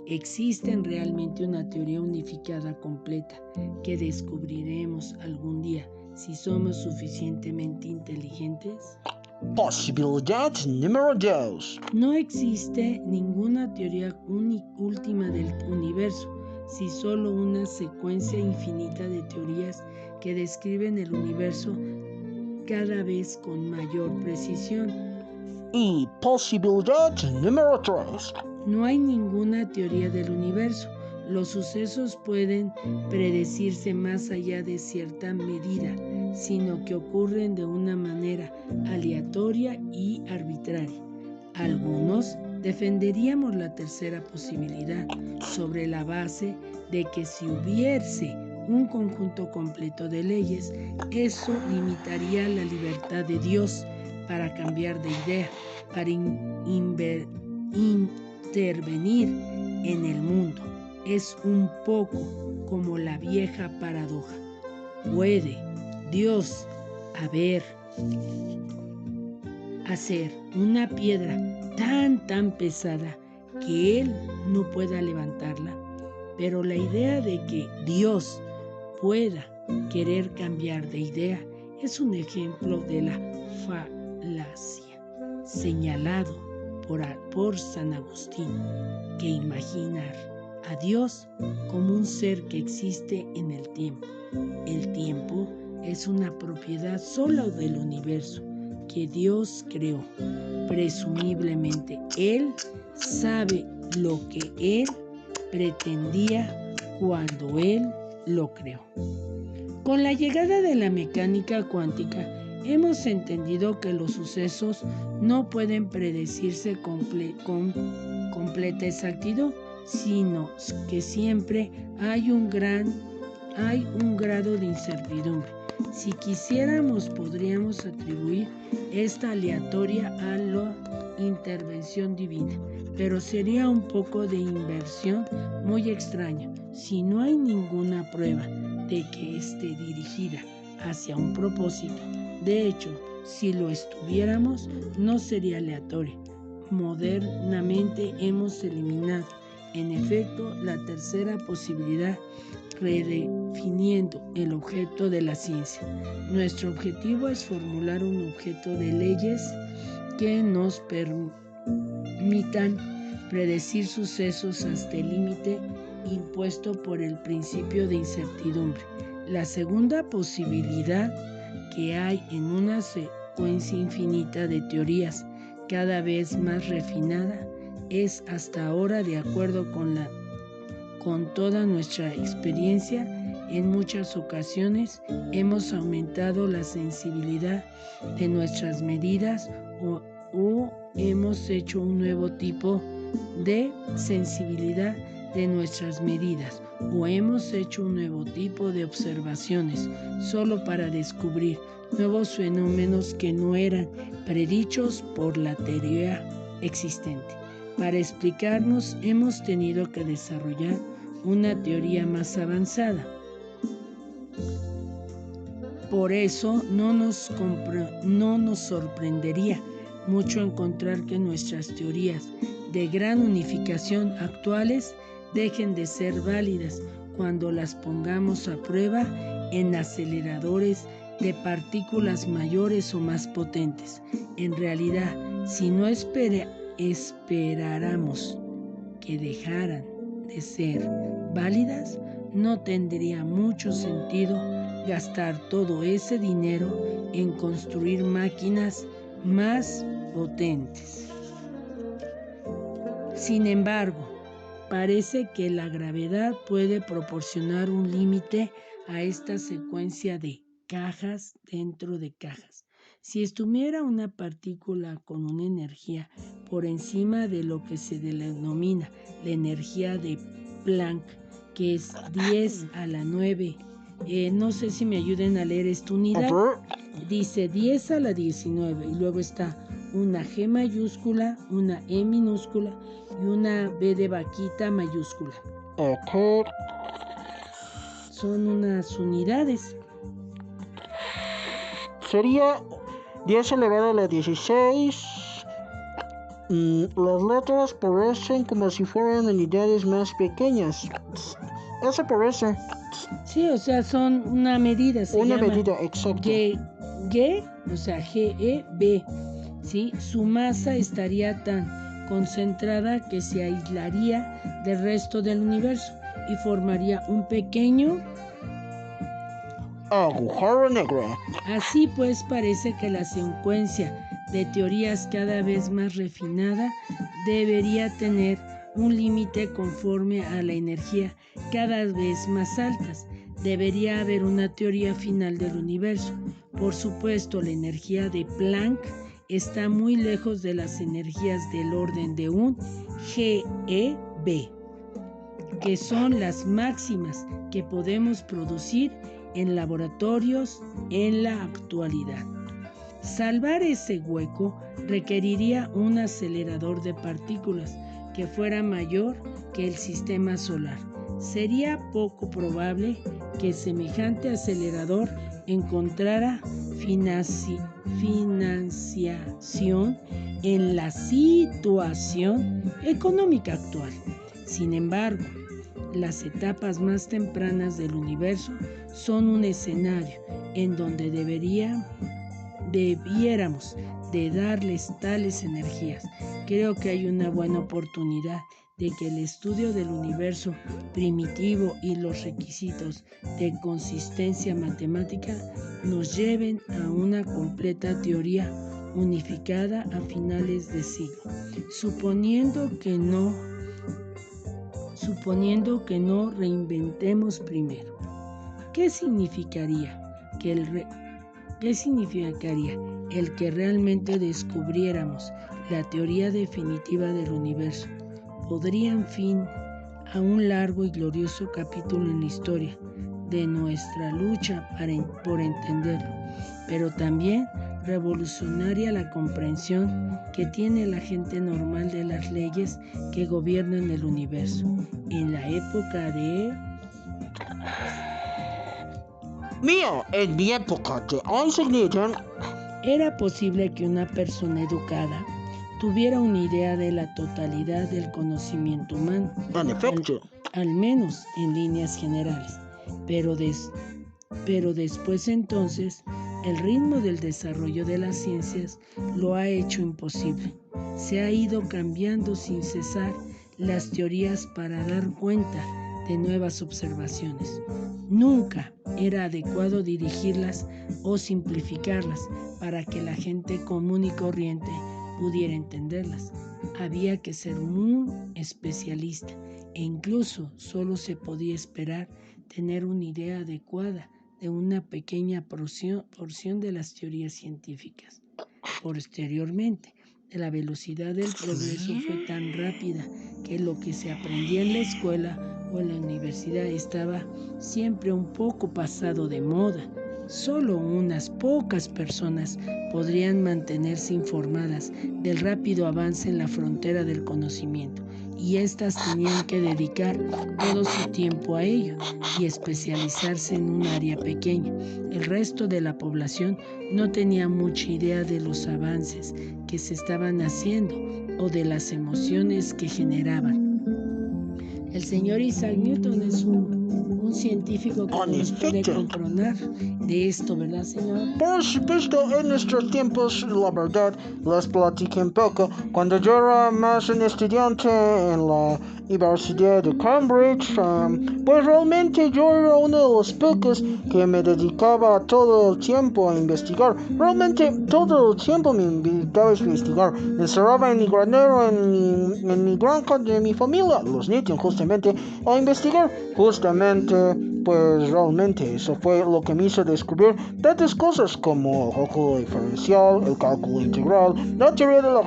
Speaker 2: ¿Existe realmente una teoría unificada completa que descubriremos algún día si somos suficientemente inteligentes?
Speaker 1: Posibilidad número 2.
Speaker 2: No existe ninguna teoría última del universo, si solo una secuencia infinita de teorías que describen el universo cada vez con mayor precisión.
Speaker 1: Y posibilidad número 3.
Speaker 2: No hay ninguna teoría del universo. Los sucesos pueden predecirse más allá de cierta medida. sino que ocurren de una manera aleatoria y arbitraria. Algunos defenderíamos la tercera posibilidad sobre la base de que si hubiese un conjunto completo de leyes, eso limitaría la libertad de Dios para cambiar de idea, para intervenir en el mundo. Es un poco como la vieja paradoja. ¿Puede Dios hacer una piedra tan pesada que Él no pueda levantarla? Pero la idea de que Dios pueda querer cambiar de idea es un ejemplo de la falacia señalado por San Agustín, que imaginar a Dios como un ser que existe en el tiempo. El tiempo es una propiedad solo del universo que Dios creó. Presumiblemente, Él sabe lo que Él pretendía cuando Él lo creó. Con la llegada de la mecánica cuántica, hemos entendido que los sucesos no pueden predecirse con completa exactitud, sino que siempre hay un grado de incertidumbre. Si quisiéramos, podríamos atribuir esta aleatoria a la intervención divina, pero sería un poco de inversión muy extraña si no hay ninguna prueba de que esté dirigida hacia un propósito. De hecho, si lo estuviéramos, no sería aleatoria. Modernamente hemos eliminado, en efecto, la tercera posibilidad, redefiniendo el objeto de la ciencia. Nuestro objetivo es formular un objeto de leyes que nos permitan predecir sucesos hasta el límite impuesto por el principio de incertidumbre. La segunda posibilidad que hay en una secuencia infinita de teorías cada vez más refinada es hasta ahora, de acuerdo con toda nuestra experiencia, en muchas ocasiones hemos aumentado la sensibilidad de nuestras medidas o hemos hecho un nuevo tipo de sensibilidad de nuestras medidas o hemos hecho un nuevo tipo de observaciones solo para descubrir nuevos fenómenos que no eran predichos por la teoría existente. Para explicarnos, hemos tenido que desarrollar una teoría más avanzada. Por eso no nos sorprendería mucho encontrar que nuestras teorías de gran unificación actuales dejen de ser válidas cuando las pongamos a prueba en aceleradores de partículas mayores o más potentes. En realidad, si no esperáramos que dejaran de ser válidas, no tendría mucho sentido gastar todo ese dinero en construir máquinas más potentes. Sin embargo, parece que la gravedad puede proporcionar un límite a esta secuencia de cajas dentro de cajas. Si estuviera una partícula con una energía por encima de lo que se denomina la energía de Planck, que es 10 a la 9, no sé si me ayuden a leer esta unidad, dice 10 a la 19 y luego está una G mayúscula, una E minúscula y una B de vaquita mayúscula. Son unas unidades.
Speaker 1: Sería 10 elevado a la 16. Las letras parecen como si fueran unidades más pequeñas. Eso parece.
Speaker 2: Sí, o sea, son una medida.
Speaker 1: Una medida, exacto.
Speaker 2: G, o sea, GeB. ¿Sí? Su masa estaría tan concentrada que se aislaría del resto del universo y formaría un pequeño
Speaker 1: agujero negro.
Speaker 2: Así pues, parece que la secuencia de teorías cada vez más refinada debería tener un límite conforme a la energía cada vez más altas. debería haber una teoría final del universo. Por supuesto, la energía de Planck está muy lejos de las energías del orden de un GeV, que son las máximas que podemos producir en laboratorios en la actualidad. Salvar ese hueco requeriría un acelerador de partículas que fuera mayor que el sistema solar. Sería poco probable que semejante acelerador encontrara financiación en la situación económica actual. Sin embargo, las etapas más tempranas del universo son un escenario en donde debiéramos de darles tales energías. Creo que hay una buena oportunidad de que el estudio del universo primitivo y los requisitos de consistencia matemática nos lleven a una completa teoría unificada a finales de siglo, suponiendo que no reinventemos primero. ¿Qué significaría el que realmente descubriéramos la teoría definitiva del universo? Podrían fin a un largo y glorioso capítulo en la historia de nuestra lucha por entenderlo, pero también revolucionaria la comprensión que tiene la gente normal de las leyes que gobiernan el universo. En la época de...
Speaker 1: En mi época de Isaac Newton,
Speaker 2: era posible que una persona educada tuviera una idea de la totalidad del conocimiento humano,
Speaker 1: en efecto,
Speaker 2: al menos en líneas generales, pero después entonces el ritmo del desarrollo de las ciencias lo ha hecho imposible. Se ha ido cambiando sin cesar las teorías para dar cuenta de nuevas observaciones. Nunca era adecuado dirigirlas o simplificarlas para que la gente común y corriente pudiera entenderlas. Había que ser muy especialista e incluso solo se podía esperar tener una idea adecuada de una pequeña porción de las teorías científicas. Posteriormente, la velocidad del progreso fue tan rápida que lo que se aprendía en la escuela o en la universidad estaba siempre un poco pasado de moda. Solo unas pocas personas podrían mantenerse informadas del rápido avance en la frontera del conocimiento, y éstas tenían que dedicar todo su tiempo a ello y especializarse en un área pequeña. El resto de la población no tenía mucha idea de los avances que se estaban haciendo o de las emociones que generaban. El señor Isaac Newton es un científico que nos puede comprobar de esto, ¿verdad, señor?
Speaker 1: Por supuesto, en nuestros tiempos, la verdad, les platiqué un poco. Cuando yo era más un estudiante en la Universidad de Cambridge, pues realmente yo era uno de los pocos que me dedicaba todo el tiempo a investigar. Realmente todo el tiempo me dedicaba a investigar. Me encerraba en mi granero, en mi granja de mi familia, los Newton, justamente, a investigar. Pues realmente eso fue lo que me hizo descubrir tantas cosas como el cálculo diferencial, el cálculo integral, la teoría de la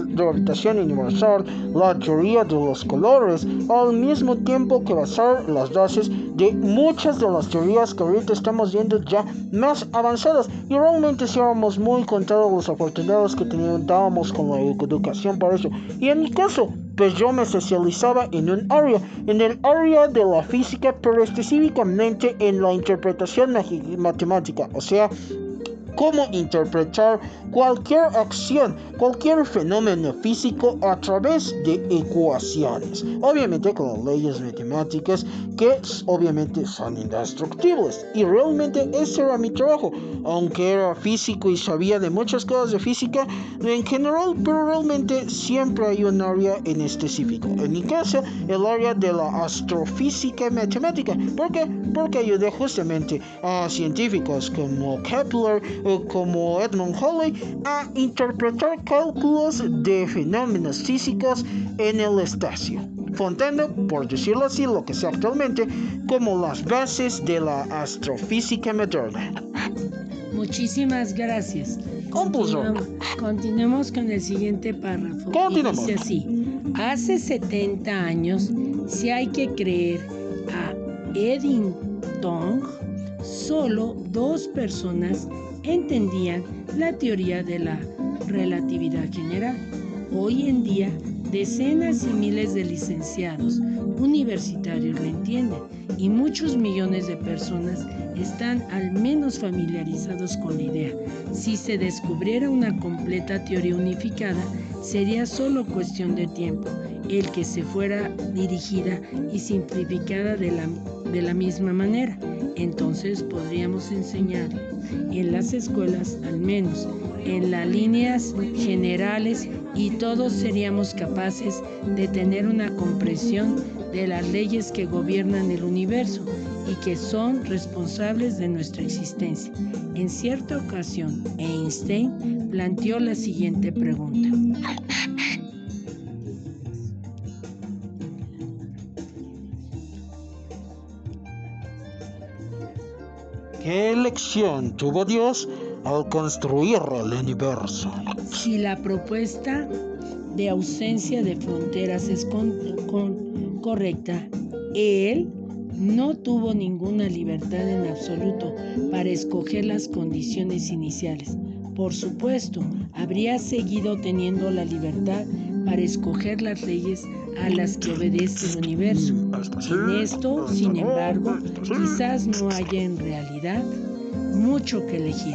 Speaker 1: gravitación universal, la teoría de los colores, al mismo tiempo que basar las bases de muchas de las teorías que ahorita estamos viendo ya más avanzadas, y realmente sí éramos muy contados los afortunados que teníamos con la educación para eso. Y en mi caso, pues yo me especializaba en el área de la física, pero específicamente en la interpretación matemática, o sea, cómo interpretar cualquier acción, cualquier fenómeno físico a través de ecuaciones, obviamente con las leyes matemáticas que obviamente son indestructibles, y realmente ese era mi trabajo, aunque era físico y sabía de muchas cosas de física en general, pero realmente siempre hay un área en específico. En mi caso, el área de la astrofísica matemática. ¿Por qué? Porque ayudé justamente a científicos como Kepler, como Edmund Halley, a interpretar cálculos de fenómenos físicos en el espacio, fundando, por decirlo así, lo que sea actualmente como las bases de la astrofísica moderna.
Speaker 2: Muchísimas gracias. Continuemos con el siguiente párrafo.
Speaker 1: Continuemos.
Speaker 2: Y dice así: hace 70 años, si hay que creer a Eddington, solo 2 personas entendían la teoría de la relatividad general. Hoy en día, decenas y miles de licenciados universitarios lo entienden y muchos millones de personas están al menos familiarizados con la idea. Si se descubriera una completa teoría unificada, sería solo cuestión de tiempo el que se fuera dirigida y simplificada de la misma manera. Entonces podríamos enseñar en las escuelas, al menos en las líneas generales, y todos seríamos capaces de tener una comprensión de las leyes que gobiernan el universo y que son responsables de nuestra existencia. En cierta ocasión, Einstein planteó la siguiente pregunta:
Speaker 1: ¿qué elección tuvo Dios al construir el universo?
Speaker 2: Si la propuesta de ausencia de fronteras es correcta, Él no tuvo ninguna libertad en absoluto para escoger las condiciones iniciales. Por supuesto, habría seguido teniendo la libertad para escoger las leyes a las que obedece el universo. En esto, sin embargo, quizás no haya en realidad mucho que elegir.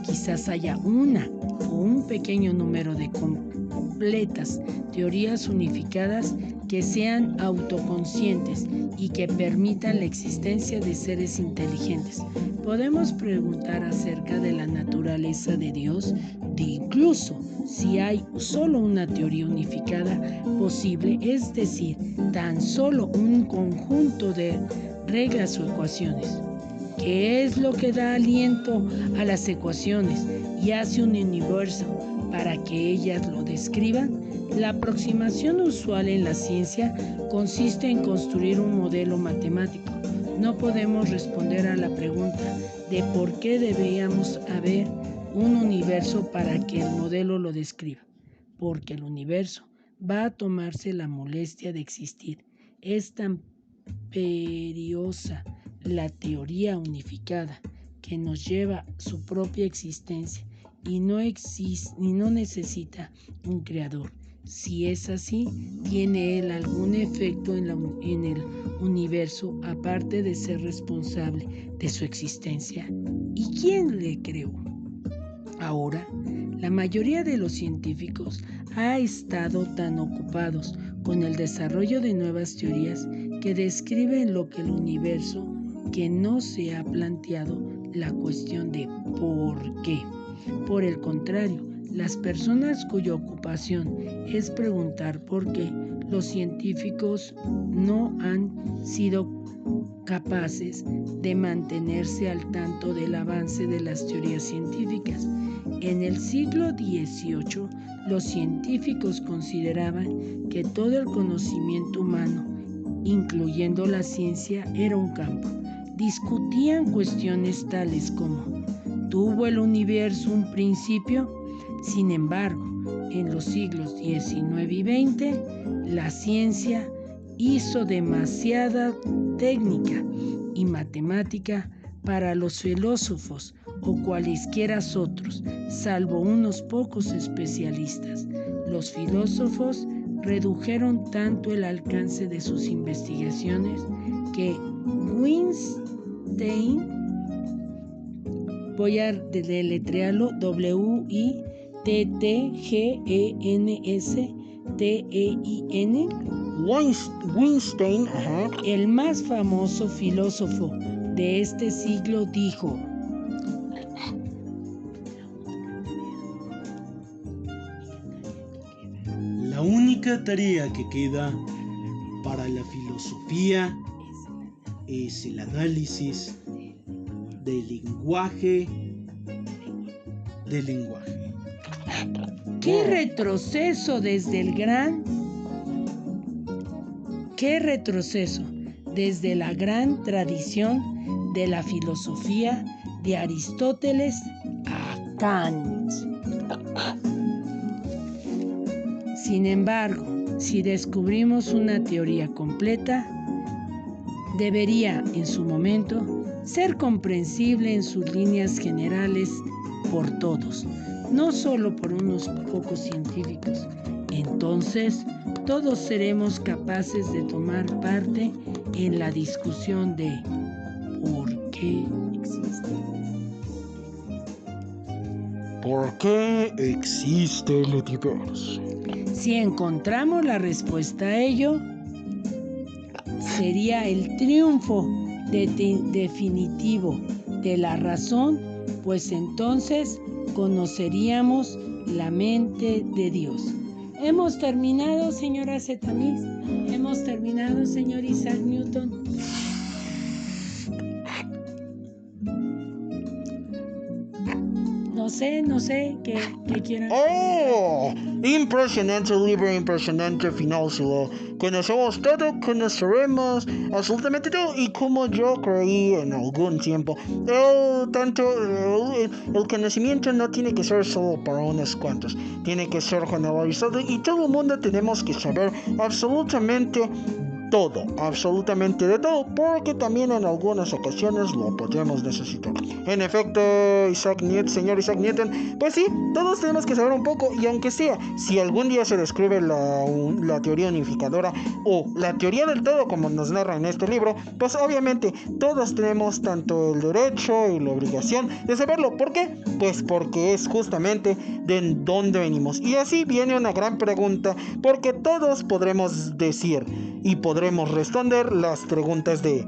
Speaker 2: Quizás haya una o un pequeño número de completas teorías unificadas que sean autoconscientes y que permitan la existencia de seres inteligentes. Podemos preguntar acerca de la naturaleza de Dios, de incluso si hay solo una teoría unificada posible, es decir, tan solo un conjunto de reglas o ecuaciones. ¿Qué es lo que da aliento a las ecuaciones y hace un universo para que ellas lo describan? La aproximación usual en la ciencia consiste en construir un modelo matemático. No podemos responder a la pregunta de por qué deberíamos haber un universo para que el modelo lo describa, porque el universo va a tomarse la molestia de existir. Es tan imperiosa la teoría unificada que nos lleva su propia existencia y no necesita un creador. Si es así, ¿tiene él algún efecto en el universo aparte de ser responsable de su existencia? ¿Y quién le creó? Ahora, la mayoría de los científicos ha estado tan ocupados con el desarrollo de nuevas teorías que describen lo que el universo, que no se ha planteado la cuestión de por qué. Por el contrario, las personas cuya ocupación es preguntar por qué, los científicos no han sido capaces de mantenerse al tanto del avance de las teorías científicas. En el siglo XVIII, los científicos consideraban que todo el conocimiento humano, incluyendo la ciencia, era un campo. Discutían cuestiones tales como: ¿tuvo el universo un principio? Sin embargo, en los siglos XIX y XX, la ciencia hizo demasiada técnica y matemática para los filósofos o cualesquiera otros, salvo unos pocos especialistas. Los filósofos redujeron tanto el alcance de sus investigaciones que Wittgenstein, voy a deletrearlo, Wittgenstein,
Speaker 1: Wittgenstein,
Speaker 2: el más famoso filósofo de este siglo, dijo:
Speaker 5: la única tarea que queda para la filosofía es el análisis del lenguaje del lenguaje.
Speaker 2: ¿Qué retroceso desde la gran tradición de la filosofía de Aristóteles a Kant? Sin embargo, si descubrimos una teoría completa, debería en su momento ser comprensible en sus líneas generales por todos, no solo por unos pocos científicos. Entonces, todos seremos capaces de tomar parte en la discusión de ¿por qué existe?
Speaker 1: ¿Por qué existe el universo?
Speaker 2: Si encontramos la respuesta a ello, sería el triunfo definitivo de la razón, pues entonces conoceríamos la mente de Dios. Hemos terminado, señora Zetamix. Hemos terminado, señor Isaac Newton. No sé, ¿qué quieran?
Speaker 1: ¡Oh! Impresionante libro, impresionante final. Si lo conocemos todo, conoceremos absolutamente todo. Y como yo creí en algún tiempo, el conocimiento no tiene que ser solo para unos cuantos, tiene que ser generalizado y todo el mundo tenemos que saber absolutamente todo, absolutamente de todo, porque también en algunas ocasiones lo podemos necesitar. En efecto, señor Isaac Newton, pues sí, todos tenemos que saber un poco, y aunque sea, si algún día se descubre la teoría unificadora o la teoría del todo como nos narra en este libro, pues obviamente todos tenemos tanto el derecho y la obligación de saberlo. ¿Por qué? Pues porque es justamente de dónde venimos. Y así viene una gran pregunta, porque todos podremos decir y podremos responder las preguntas de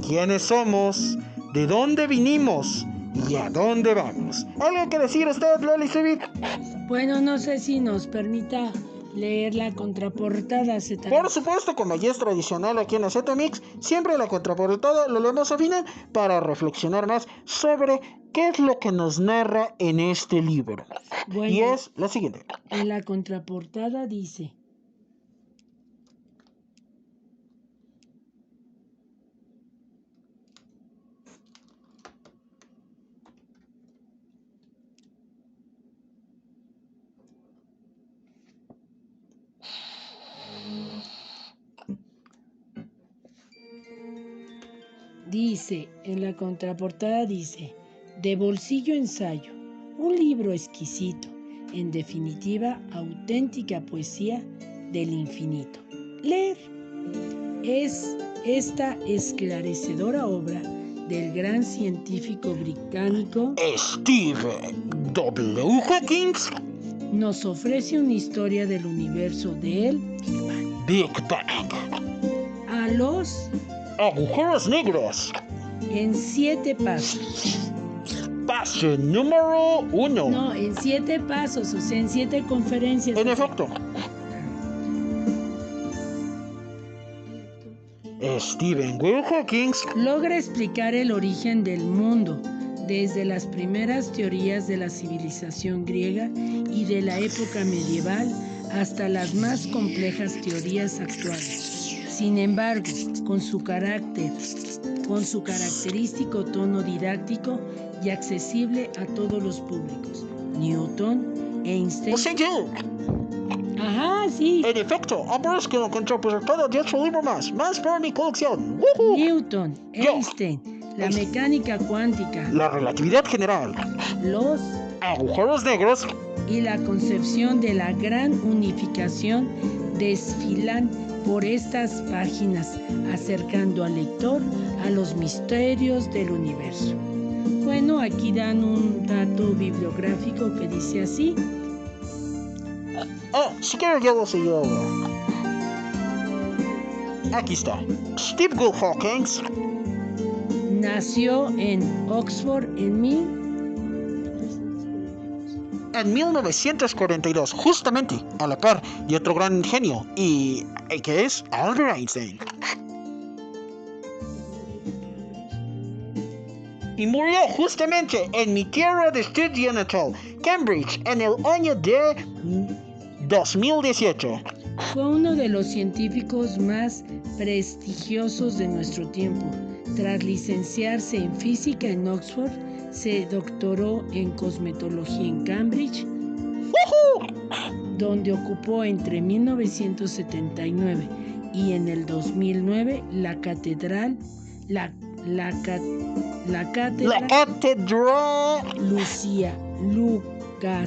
Speaker 1: ¿quiénes somos? ¿De dónde vinimos? ¿Y a dónde vamos? ¿Algo que decir usted, Loli Civic?
Speaker 2: Bueno, no sé si nos permita leer la contraportada.
Speaker 1: Por supuesto, como ya es tradicional aquí en la Zetamix, siempre la contraportada lo leemos al final para reflexionar más sobre qué es lo que nos narra en este libro.
Speaker 2: Bueno,
Speaker 1: y es la siguiente.
Speaker 2: En la contraportada dice: en la contraportada dice, de bolsillo ensayo, un libro exquisito, en definitiva, auténtica poesía del infinito. Leer es esta esclarecedora obra del gran científico británico
Speaker 1: Steve W. Hawking
Speaker 2: nos ofrece una historia del universo del
Speaker 1: Big Bang.
Speaker 2: A los
Speaker 1: agujeros negros.
Speaker 2: En 7 pasos.
Speaker 1: Paso número 1.
Speaker 2: No, en 7 pasos, o sea, en 7 conferencias.
Speaker 1: En efecto. Stephen W. Hawking
Speaker 2: logra explicar el origen del mundo, desde las primeras teorías de la civilización griega y de la época medieval hasta las más complejas teorías actuales. Sin embargo, con su característico tono didáctico y accesible a todos los públicos. Newton, Einstein...
Speaker 1: O sea, yo.
Speaker 2: Ajá, sí.
Speaker 1: En efecto, aparezco en la contraportada de 8 libros más para mi colección. ¡Woohoo!
Speaker 2: Newton, Einstein, la mecánica cuántica,
Speaker 1: la relatividad general,
Speaker 2: los
Speaker 1: agujeros negros
Speaker 2: y la concepción de la gran unificación desfilan por estas páginas, acercando al lector a los misterios del universo. Bueno, aquí dan un dato bibliográfico que dice así.
Speaker 1: Si quiero yo lo sé yo. Aquí está. Steve W. Hawking
Speaker 2: nació en Oxford en
Speaker 1: 1942, justamente a la par de otro gran genio, y que es Albert Einstein. y murió justamente en mi tierra de estudio natal, Cambridge, en el año de 2018.
Speaker 2: Fue uno de los científicos más prestigiosos de nuestro tiempo. Tras licenciarse en física en Oxford, se doctoró en cosmetología en Cambridge, donde ocupó entre 1979 y en el 2009 la cátedra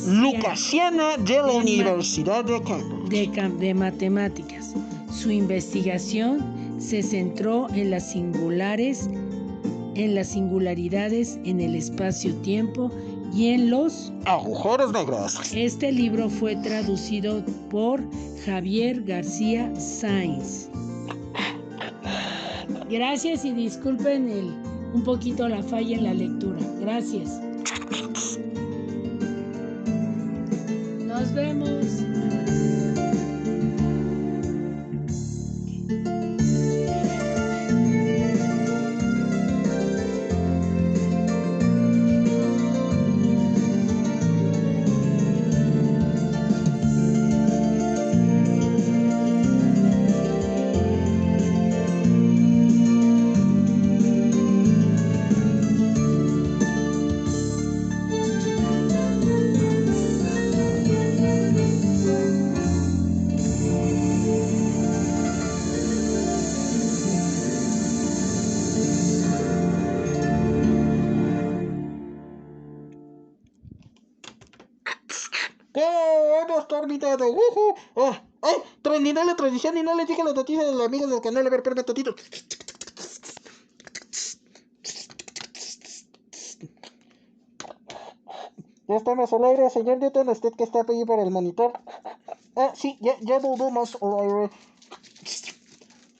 Speaker 1: Lucasiana de la Universidad de Cambridge
Speaker 2: de matemáticas. Su investigación se centró en las singularidades en el espacio-tiempo y en los
Speaker 1: agujeros negros.
Speaker 2: Este libro fue traducido por Javier García Sáenz. Gracias y disculpen un poquito la falla en la lectura. Gracias. Nos vemos.
Speaker 1: Hemos terminado. Terminé la transmisión y no les dije las noticias de los amigos del canal. A ver, espérame tantito. Ya estamos al aire, señor Newton. Usted que está ahí para el monitor. Sí, ya volvemos al aire.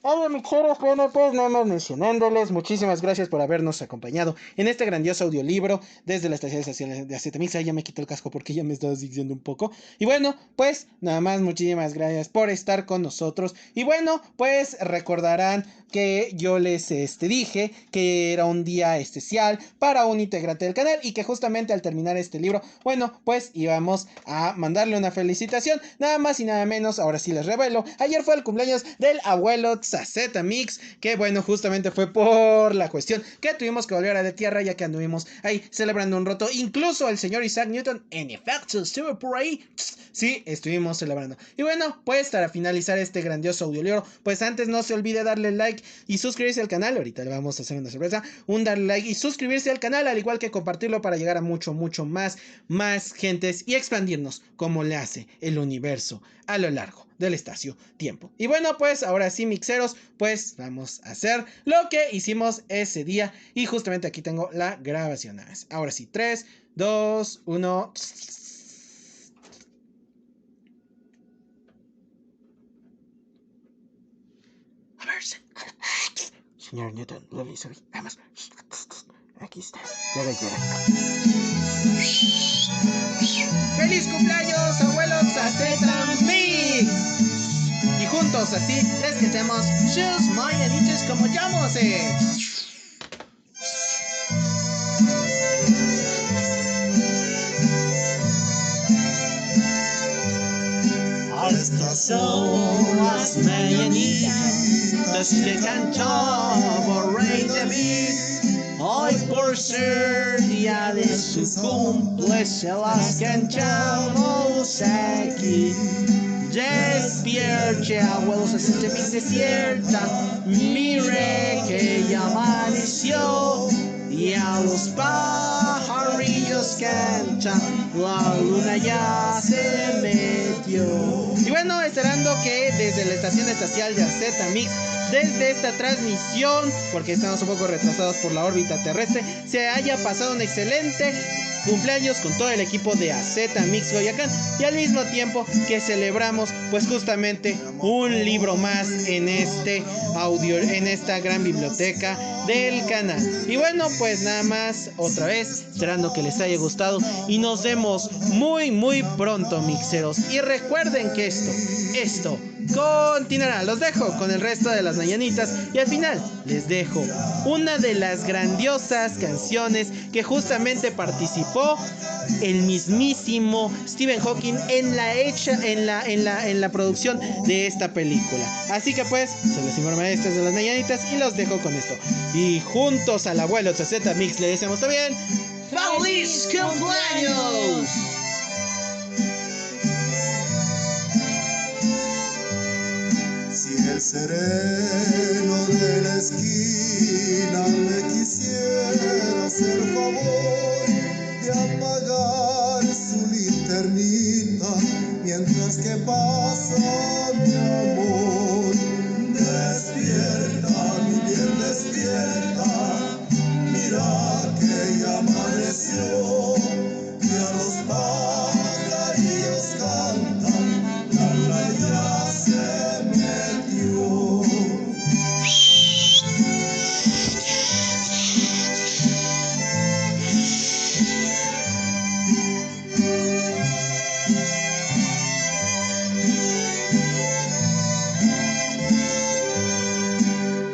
Speaker 1: Hola mixeros, bueno pues nada más mencionándoles, muchísimas gracias por habernos acompañado en este grandioso audiolibro desde la estación de Azetamix. Ya me quito el casco porque ya me estaba asfixiando un poco. Y bueno, pues nada más muchísimas gracias por estar con nosotros. Y bueno, pues recordarán que yo les dije que era un día especial para un integrante del canal y que justamente al terminar este libro, bueno, pues íbamos a mandarle una felicitación, nada más y nada menos. Ahora sí les revelo, ayer fue el cumpleaños del abuelo Azetamix, que bueno, justamente fue por la cuestión que tuvimos que volver a la tierra, ya que anduvimos ahí celebrando un rato. Incluso el señor Isaac Newton en efecto estuvo por ahí. Sí, estuvimos celebrando. Y bueno, pues para finalizar este grandioso audiolibro, pues antes no se olvide darle like y suscribirse al canal. Ahorita le vamos a hacer una sorpresa, darle like y suscribirse al canal, al igual que compartirlo para llegar a mucho más gentes y expandirnos como le hace el universo a lo largo del espacio-tiempo. Y bueno, pues ahora sí, mixeros, pues vamos a hacer lo que hicimos ese día. Y justamente aquí tengo la grabación. Ahora sí, 3, 2, 1. A ver, señor Newton, lo hizo bien. Vamos. Aquí está. Llega. ¡Feliz cumpleaños, abuelos Azetamix! Y juntos así les cantamos Shoes mañanitos como llamose. Estas son las mañanitas que cantaba Rey David. Hoy por ser día de su cumple se las cantamos aquí. Despierte, abuelos Azetamix, despierta. Mire que ya amaneció y a los pajarillos cantan, la luna ya se metió. Y bueno, esperando que desde la estación espacial de Azetamix, desde esta transmisión, porque estamos un poco retrasados por la órbita terrestre, se haya pasado un excelente cumpleaños con todo el equipo de Azetamix Coyoacán, y al mismo tiempo que celebramos pues justamente un libro más en este audio, en esta gran biblioteca del canal. Y bueno, pues nada más, otra vez esperando que les haya gustado y nos vemos muy pronto, mixeros. Y recuerden que esto
Speaker 6: continuará. Los dejo con el resto de las mañanitas y al final les dejo una de las grandiosas canciones que justamente participó el mismísimo Stephen Hawking en la producción de esta película. Así que pues, se los informa estas de las mañanitas y los dejo con esto. Y juntos al abuelo Z Mix le deseamos también ¡feliz cumpleaños!
Speaker 7: Si el sereno de la esquina me quisiera hacer favor de apagar su linternita mientras que pasa mi amor, despierta, mi bien, despierta, mira que ya amaneció, ya los pajarillos cantan, la luna ya se metió.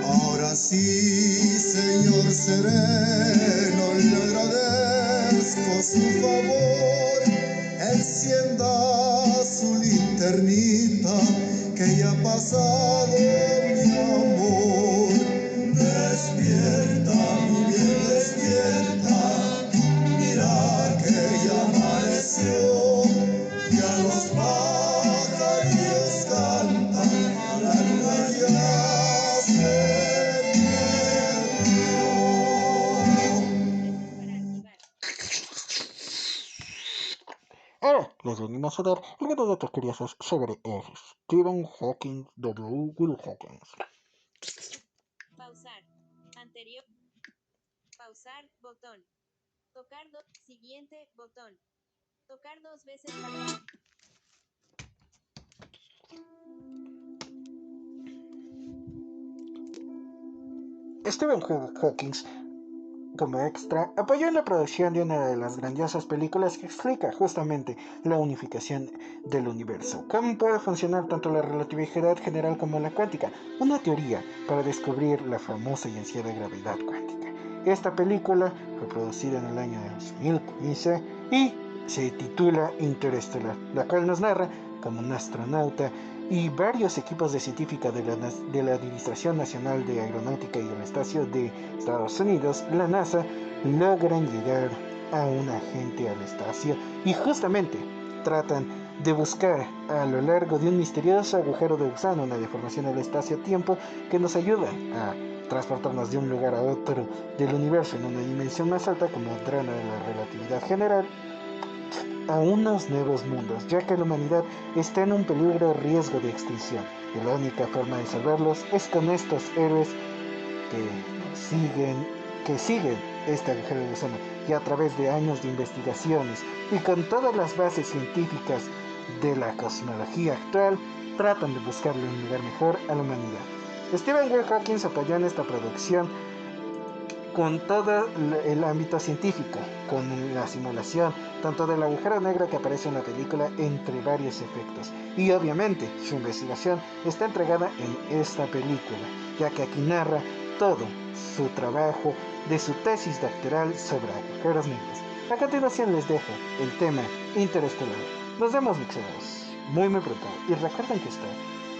Speaker 7: Ahora sí, señor sereno, le agradezco su favor. Encienda su linternita, que ya ha pasado mi amor. Despierta, mi bien, despierta, mira que ya amaneció, ya los pajarillos cantan, la luna ya se
Speaker 1: Ahora les venimos a dar algunos datos curiosos sobre Stephen Hawking W. Will Hawkins.
Speaker 3: Pausar. Anterior. Pausar. Botón. Tocar siguiente botón. Tocar 2 veces para.
Speaker 1: Stephen Hawking, como extra, apoyó en la producción de una de las grandiosas películas que explica justamente la unificación del universo. Cómo puede funcionar tanto la relatividad general como la cuántica, una teoría para descubrir la famosa y ansiada gravedad cuántica. Esta película fue producida en el año 2015 y se titula Interestelar, la cual nos narra como un astronauta y varios equipos de científica de la Administración Nacional de Aeronáutica y el Espacio de Estados Unidos, la NASA, logran llegar a un agente al espacio y justamente tratan de buscar a lo largo de un misterioso agujero de gusano, una deformación del espacio-tiempo que nos ayuda a transportarnos de un lugar a otro del universo en una dimensión más alta, como drama de la relatividad general, a unos nuevos mundos, ya que la humanidad está en un peligro riesgo de extinción y la única forma de salvarlos es con estos héroes que siguen este agujero de gusano, y a través de años de investigaciones y con todas las bases científicas de la cosmología actual, tratan de buscarle un lugar mejor a la humanidad. Stephen Hawking se apoyó en esta producción con todo el ámbito científico, con la simulación, tanto del agujero negro que aparece en la película, entre varios efectos. Y obviamente su investigación está entregada en esta película, ya que aquí narra todo su trabajo de su tesis doctoral sobre agujeros negros. A continuación les dejo el tema Interestelar. Nos vemos, mixeros, muy pronto. Y recuerden que esto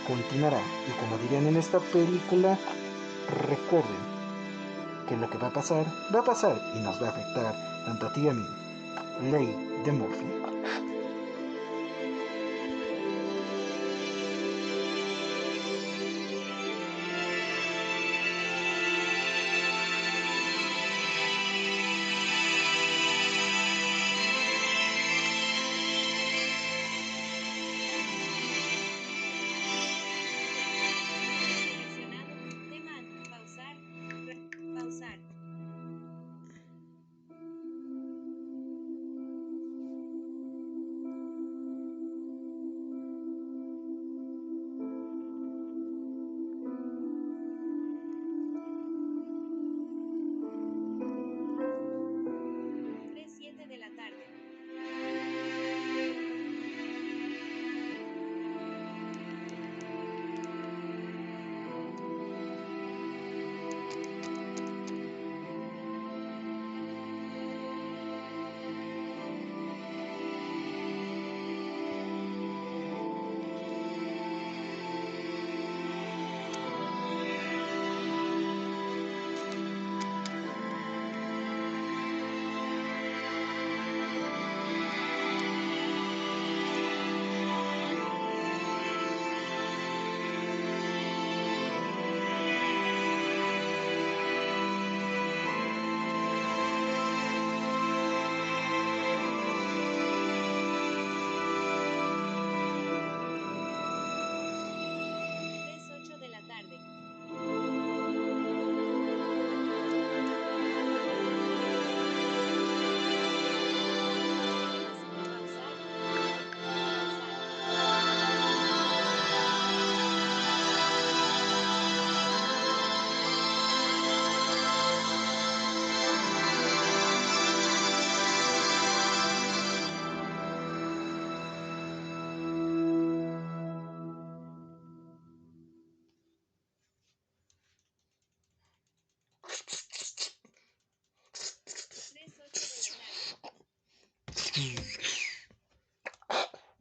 Speaker 1: continuará. Y como dirían en esta película, recuerden que lo que va a pasar y nos va a afectar tanto a ti y a mí. Ley de Murphy.
Speaker 3: Seleccionado. Tema. Pausar. Pausar.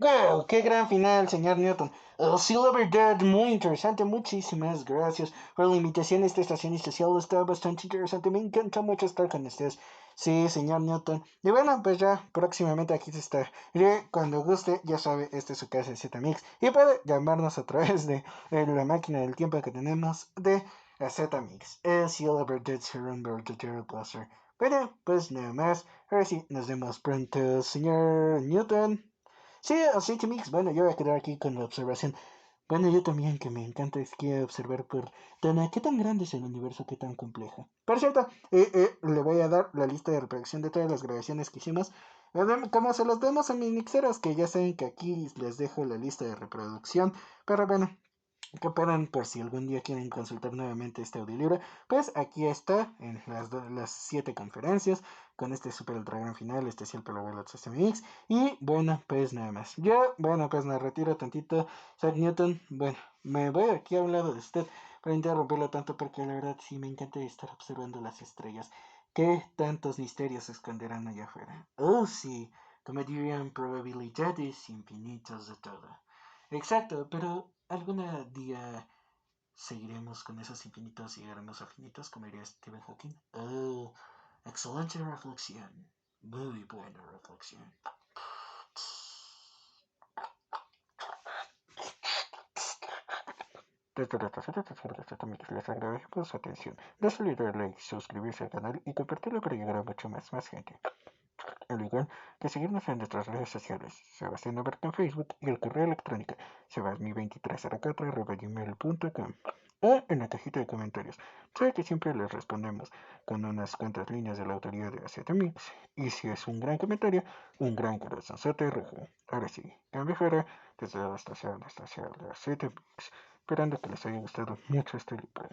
Speaker 1: ¡Wow! ¡Qué gran final, señor Newton! Sí, la verdad, muy interesante. Muchísimas gracias por la invitación. Esta estación especial está bastante interesante. Me encanta mucho estar con ustedes. Sí, señor Newton. Y bueno, pues ya próximamente aquí se estaré. Cuando guste, ya sabe, esta es su casa de Z-Mix. Y puede llamarnos a través de la máquina del tiempo que tenemos de Z-Mix. Sí, la verdad, será un verdadero placer. Bueno, pues nada más. Ahora sí, nos vemos pronto, señor Newton. Sí, así que Mix, bueno, yo voy a quedar aquí con la observación. Bueno, yo también que me encanta es que observar por qué tan grande es el universo, qué tan complejo. Por cierto, le voy a dar la lista de reproducción de todas las grabaciones que hicimos. Como se los demos a mis mixeros, que ya saben que aquí les dejo la lista de reproducción. Pero bueno, que puedan, por si algún día quieren consultar nuevamente este audiolibro, pues aquí está en las 7 conferencias con este super ultra gran final especial para los SMX. Y bueno, pues nada más. Yo, bueno, pues me retiro tantito. Isaac Newton, bueno, me voy aquí a un lado de usted para interrumpirlo tanto porque la verdad sí me encanta estar observando las estrellas. ¿Qué tantos misterios se esconderán allá afuera? Oh, sí, como dirían, probabilidades infinitas de todo. Exacto, pero algún día seguiremos con esos infinitos y llegaremos a finitos, como diría Stephen Hawking. Oh, excelente reflexión. Muy buena reflexión. Desde la tercera también les agradecemos su atención. No se olviden like, suscribirse al canal y compartirlo para llegar a más gente. Al igual que seguirnos en nuestras redes sociales, Sebastián Alberto en Facebook y el correo electrónico sebasmi2304@gmail.com o en la cajita de comentarios. Sabe que siempre les respondemos con unas cuantas líneas de la autoría de AZMix y si es un gran comentario, un gran corazonzote rojo. Ahora sí, cambio fuera desde la estación de AZMix, esperando que les haya gustado mucho este libro.